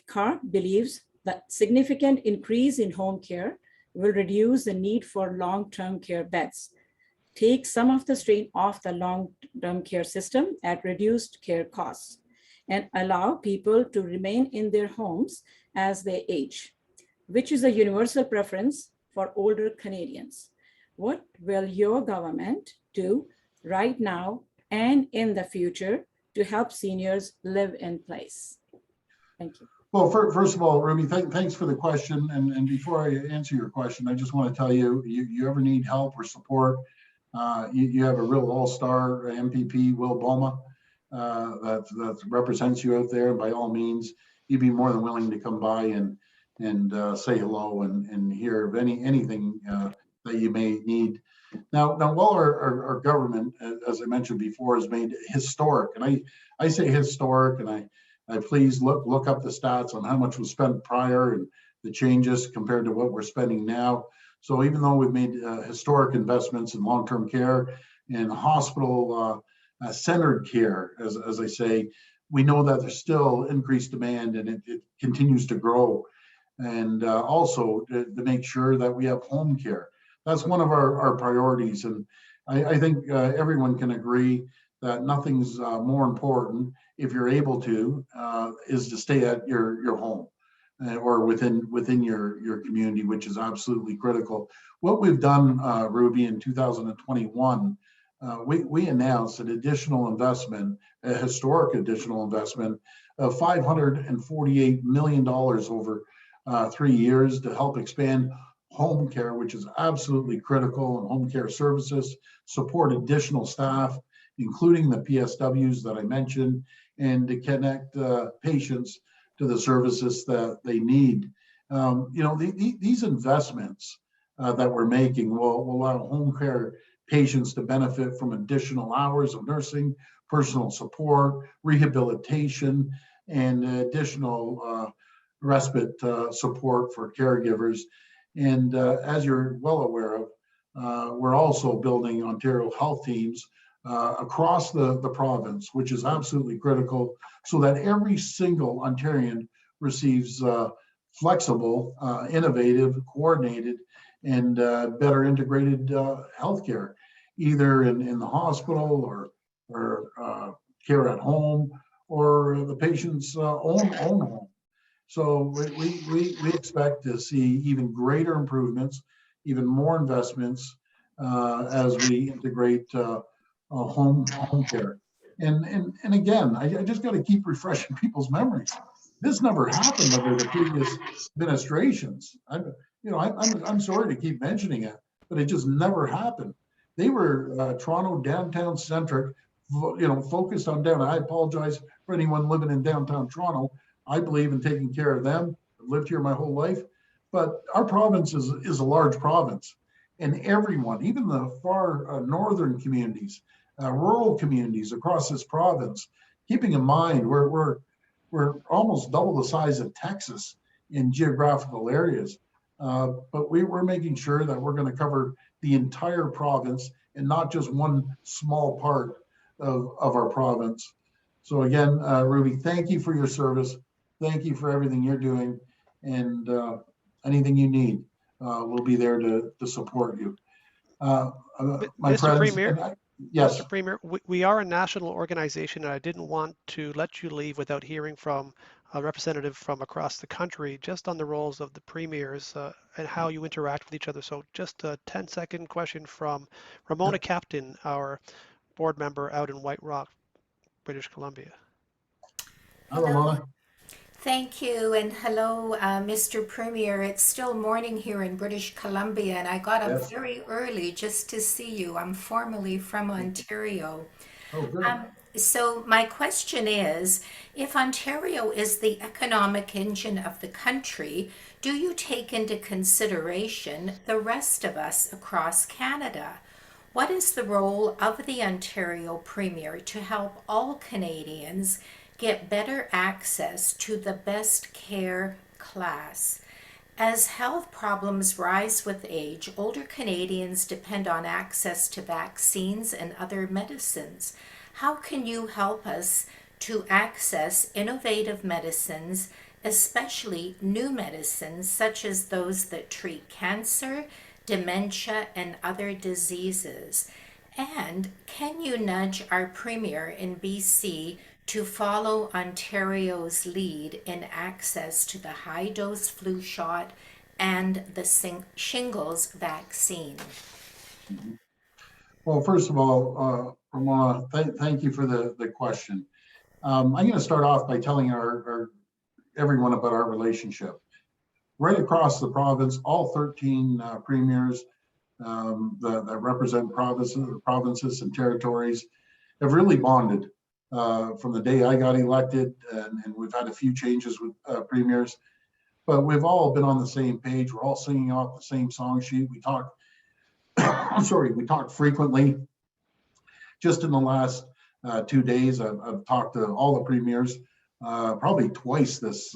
CARP believes that significant increase in home care will reduce the need for long-term care beds, take some of the strain off the long-term care system at reduced care costs, and allow people to remain in their homes as they age, which is a universal preference for older Canadians. What will your government do right now and in the future to help seniors live in place? Thank you. Well, first of all, Ruby, thanks for the question. And before I answer your question, I just want to tell you, you ever need help or support, you have a real all-star MPP, Will Boma, that represents you out there. By all means, he'd be more than willing to come by and say hello and hear of anything that you may need. Now while our government, as I mentioned before, has made historic, and I say historic, and I please look up the stats on how much was spent prior and the changes compared to what we're spending now. So even though we've made historic investments in long-term care and hospital centered care, as I say, we know that there's still increased demand and it continues to grow. And also to make sure that we have home care. That's one of our priorities. And I think everyone can agree that nothing's more important, if you're able to, is to stay at your home or within your community, which is absolutely critical. What we've done, Ruby, in 2021, we announced an additional investment, a historic additional investment of $548 million over 3 years to help expand home care, which is absolutely critical, and home care services, support additional staff, including the PSWs that I mentioned, and to connect patients to the services that they need. These investments that we're making will allow home care patients to benefit from additional hours of nursing, personal support, rehabilitation, and additional respite support for caregivers. And as you're well aware of, we're also building Ontario health teams across the province, which is absolutely critical, so that every single Ontarian receives flexible, innovative, coordinated, and better integrated healthcare, either in the hospital or care at home or the patient's own home. So we expect to see even greater improvements, even more investments as we integrate home care. And again, I just got to keep refreshing people's memories. This never happened under the previous administrations. I'm sorry to keep mentioning it, but it just never happened. They were Toronto downtown centric, focused on downtown. I apologize for anyone living in downtown Toronto. I believe in taking care of them. I've lived here my whole life, but our province is a large province, and everyone, even the far northern communities, rural communities across this province, keeping in mind we're almost double the size of Texas in geographical areas, but we're making sure that we're going to cover the entire province and not just one small part of our province. So again, Ruby, thank you for your service. Thank you for everything you're doing, and anything you need, we'll be there to support you. My Mr. friends, Premier, yes. Mr. Premier, we are a national organization, and I didn't want to let you leave without hearing from a representative from across the country just on the roles of the premiers and how you interact with each other. So just a 10-second question from Ramona Captain, our board member out in White Rock, British Columbia. Hi, Ramona. Thank you, and hello, Mr. Premier. It's still morning here in British Columbia, and I got up very early just to see you. I'm formerly from Ontario. Oh, good. So my question is, if Ontario is the economic engine of the country, do you take into consideration the rest of us across Canada? What is the role of the Ontario Premier to help all Canadians get better access to the best care class? As health problems rise with age, older Canadians depend on access to vaccines and other medicines. How can you help us to access innovative medicines, especially new medicines such as those that treat cancer, dementia, and other diseases? And can you nudge our Premier in BC to follow Ontario's lead in access to the high-dose flu shot and the shingles vaccine? Well, first of all, Ramona, thank you for the question. I'm going to start off by telling everyone about our relationship. Right across the province, all 13 premiers that represent provinces and territories have really bonded from the day I got elected, and we've had a few changes with premiers, but we've all been on the same page. We're all singing off the same song sheet. We talk, we talk frequently. Just in the last 2 days, I've talked to all the premiers, probably twice this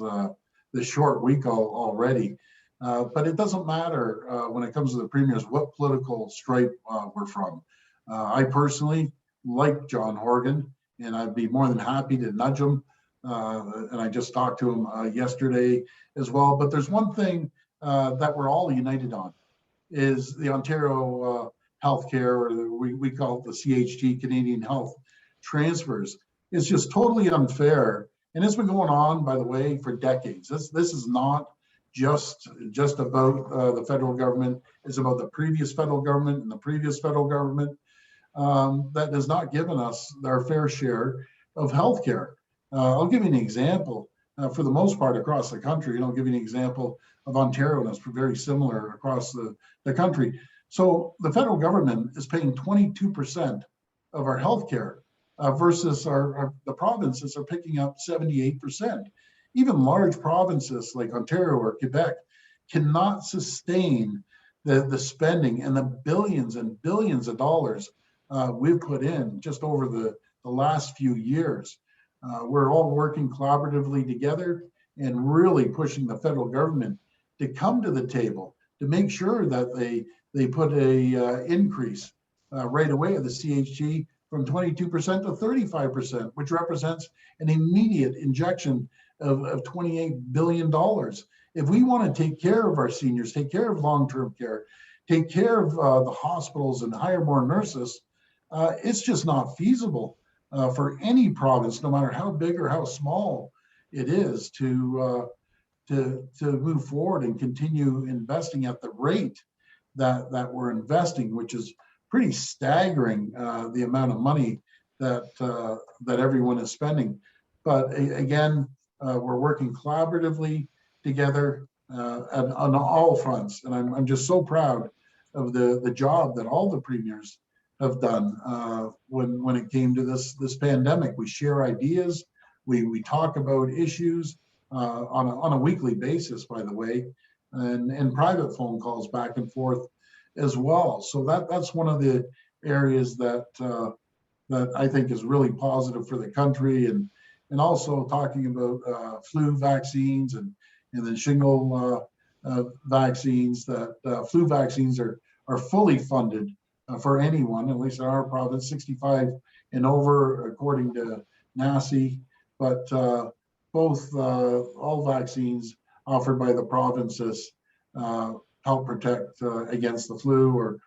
short week already. But it doesn't matter when it comes to the premiers what political stripe we're from. I personally like John Horgan, and I'd be more than happy to nudge him. And I just talked to him yesterday as well. But there's one thing that we're all united on, is the Ontario healthcare, or we call it the CHT, Canadian Health Transfers. It's just totally unfair. And it's been going on, by the way, for decades. This is not just about the federal government. It's about the previous federal government and the previous federal government that has not given us our fair share of healthcare. I'll give you an example. For the most part across the country, and I'll give you an example of Ontario, and it's very similar across the country. So the federal government is paying 22% of our healthcare versus the provinces are picking up 78%. Even large provinces like Ontario or Quebec cannot sustain the spending and the billions and billions of dollars we've put in just over the last few years. We're all working collaboratively together and really pushing the federal government to come to the table to make sure that they put a increase right away of the CHG from 22% to 35%, which represents an immediate injection of $28 billion. If we want to take care of our seniors, take care of long-term care, take care of the hospitals and hire more nurses, it's just not feasible for any province, no matter how big or how small it is, to move forward and continue investing at the rate that we're investing, which is pretty staggering, the amount of money that everyone is spending. But again, we're working collaboratively together on all fronts, and I'm just so proud of the job that all the premiers have done when it came to this pandemic. We share ideas, we talk about issues on a weekly basis, by the way, and private phone calls back and forth as well. So that's one of the areas that I think is really positive for the country, and also talking about flu vaccines and then shingle vaccines. That flu vaccines are fully funded for anyone, at least in our province, 65 and over, according to NACI, but all vaccines offered by the provinces help protect against the flu or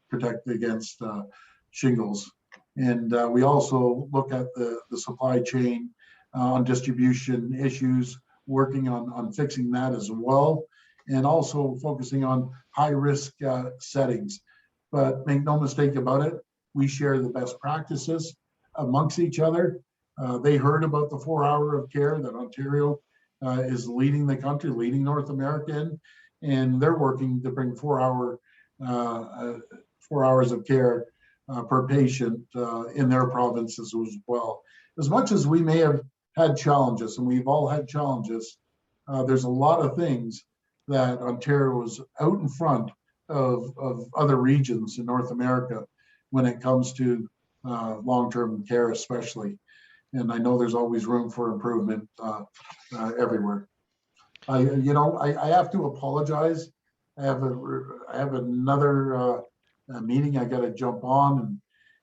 protect against shingles. And we also look at the supply chain on distribution issues, working on fixing that as well, and also focusing on high risk settings. But make no mistake about it, we share the best practices amongst each other. They heard about the 4 hour of care that Ontario is leading the country, leading North America in, and they're working to bring 4 hours of care per patient in their provinces as well. As much as we may have had challenges, and we've all had challenges, there's a lot of things that Ontario is out in front of other regions in North America when it comes to long-term care especially. And I know there's always room for improvement everywhere. I have to apologize. I have another meeting I got to jump on,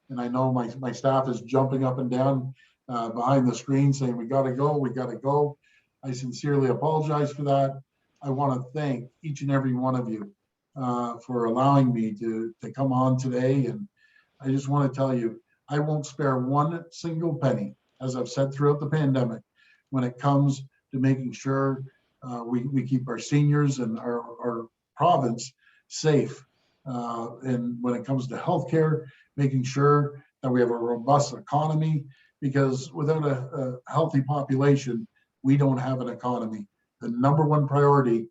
and I know my staff is jumping up and down behind the screen saying, we got to go, we got to go. I sincerely apologize for that. I want to thank each and every one of you for allowing me to come on today. And I just want to tell you, I won't spare one single penny, as I've said throughout the pandemic, when it comes to making sure we keep our seniors and our province safe. And when it comes to healthcare, making sure that we have a robust economy, because without a healthy population, we don't have an economy. The number one priority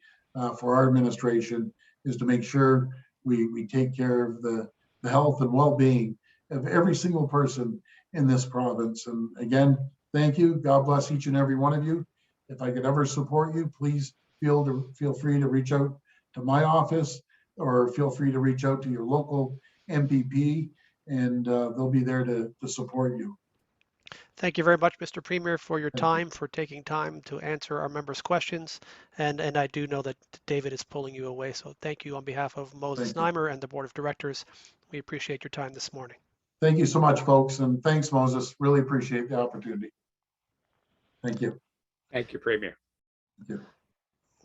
for our administration is to make sure we take care of the health and well-being of every single person in this province. And again, thank you. God bless each and every one of you. If I could ever support you, please feel free to reach out to my office, or feel free to reach out to your local MPP, and they'll be there to support you. Thank you very much, Mr. Premier, for your time, for taking time to answer our members' questions. And I do know that David is pulling you away. So thank you on behalf of Moses Neimer and the Board of Directors. We appreciate your time this morning. Thank you so much, folks. And thanks, Moses. Really appreciate the opportunity. Thank you. Thank you, Premier. Thank you.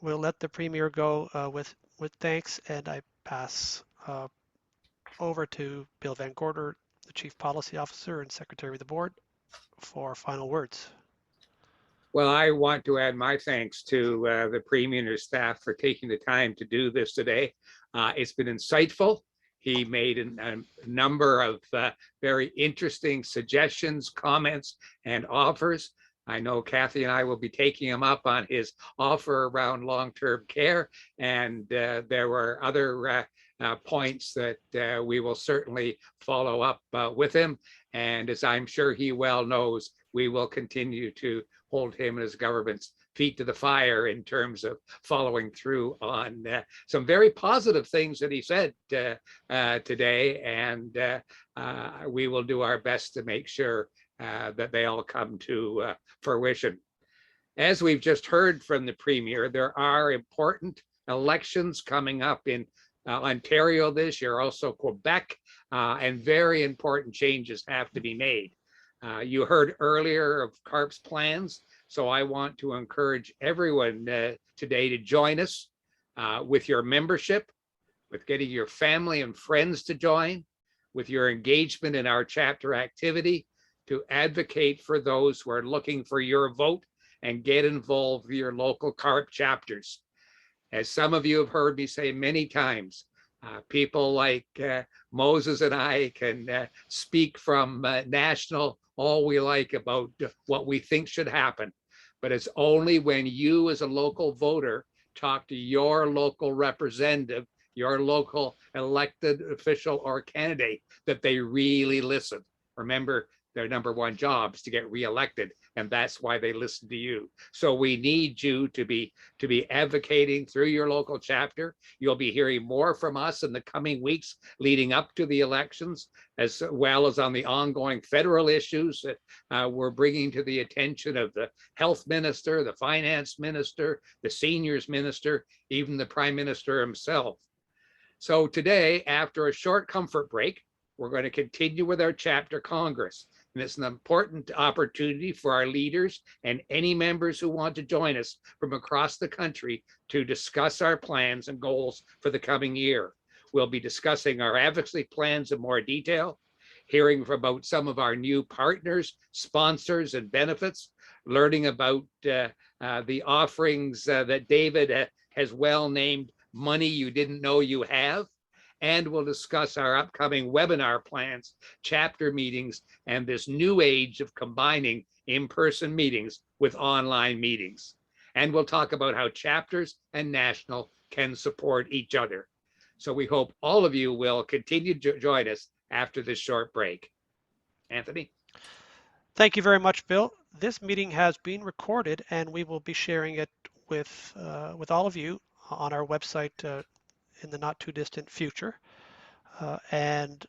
We'll let the Premier go with thanks, and I pass over to Bill Van Gorder, the Chief Policy Officer and Secretary of the Board, for final words. Well, I want to add my thanks to the Premier and his staff for taking the time to do this today. It's been insightful. He made a number of very interesting suggestions, comments, and offers. I know Kathy and I will be taking him up on his offer around long-term care, and there were other points that we will certainly follow up with him. And as I'm sure he well knows, we will continue to hold him and his government's feet to the fire in terms of following through on some very positive things that he said today. And we will do our best to make sure that they all come to fruition. As we've just heard from the Premier, there are important elections coming up in Ontario this year, also Quebec, and very important changes have to be made. You heard earlier of CARP's plans, so I want to encourage everyone today to join us with your membership, with getting your family and friends to join, with your engagement in our chapter activity, to advocate for those who are looking for your vote and get involved with your local CARP chapters. As some of you have heard me say many times, people like Moses and I can speak from national all we like about what we think should happen. But it's only when you as a local voter talk to your local representative, your local elected official or candidate, that they really listen. Remember, their number one job is to get reelected, and that's why they listen to you. So we need you to be advocating through your local chapter. You'll be hearing more from us in the coming weeks leading up to the elections, as well as on the ongoing federal issues that we're bringing to the attention of the health minister, the finance minister, the seniors minister, even the prime minister himself. So today, after a short comfort break, We're going to continue with our chapter Congress. And it's an important opportunity for our leaders and any members who want to join us from across the country to discuss our plans and goals for the coming year. We'll be discussing our advocacy plans in more detail, hearing about some of our new partners, sponsors, and benefits, learning about the offerings that David has well named money you didn't know you have. And we'll discuss our upcoming webinar plans, chapter meetings, and this new age of combining in-person meetings with online meetings. And we'll talk about how chapters and national can support each other. So we hope all of you will continue to join us after this short break. Anthony? Thank you very much, Bill. This meeting has been recorded and we will be sharing it with all of you on our website in the not too distant future. And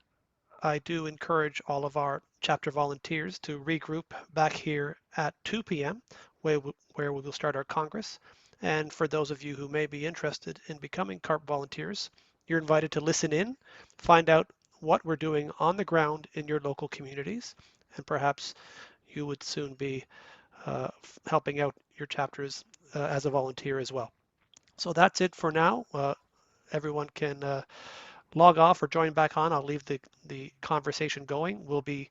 I do encourage all of our chapter volunteers to regroup back here at 2 p.m. where we will start our Congress. And for those of you who may be interested in becoming CARP volunteers, you're invited to listen in, find out what we're doing on the ground in your local communities, and perhaps you would soon be helping out your chapters as a volunteer as well. So that's it for now. Everyone can log off or join back on. I'll leave the conversation going. We'll be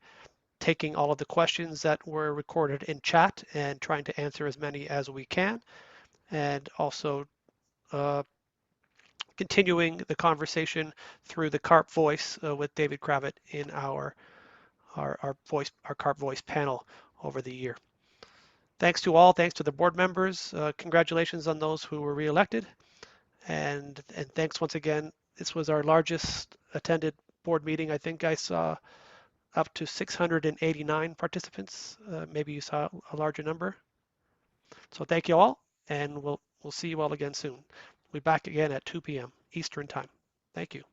taking all of the questions that were recorded in chat and trying to answer as many as we can, and also continuing the conversation through the Carpvoice with David Kravitz in our Carpvoice panel over the year. Thanks to all. Thanks to the board members. Congratulations on those who were reelected, and thanks once again. This was our largest attended board meeting. I think I saw up to 689 participants. Maybe you saw a larger number. So thank you all, and we'll see you all again soon. We'll be back again at 2 p.m. Eastern Time. Thank you.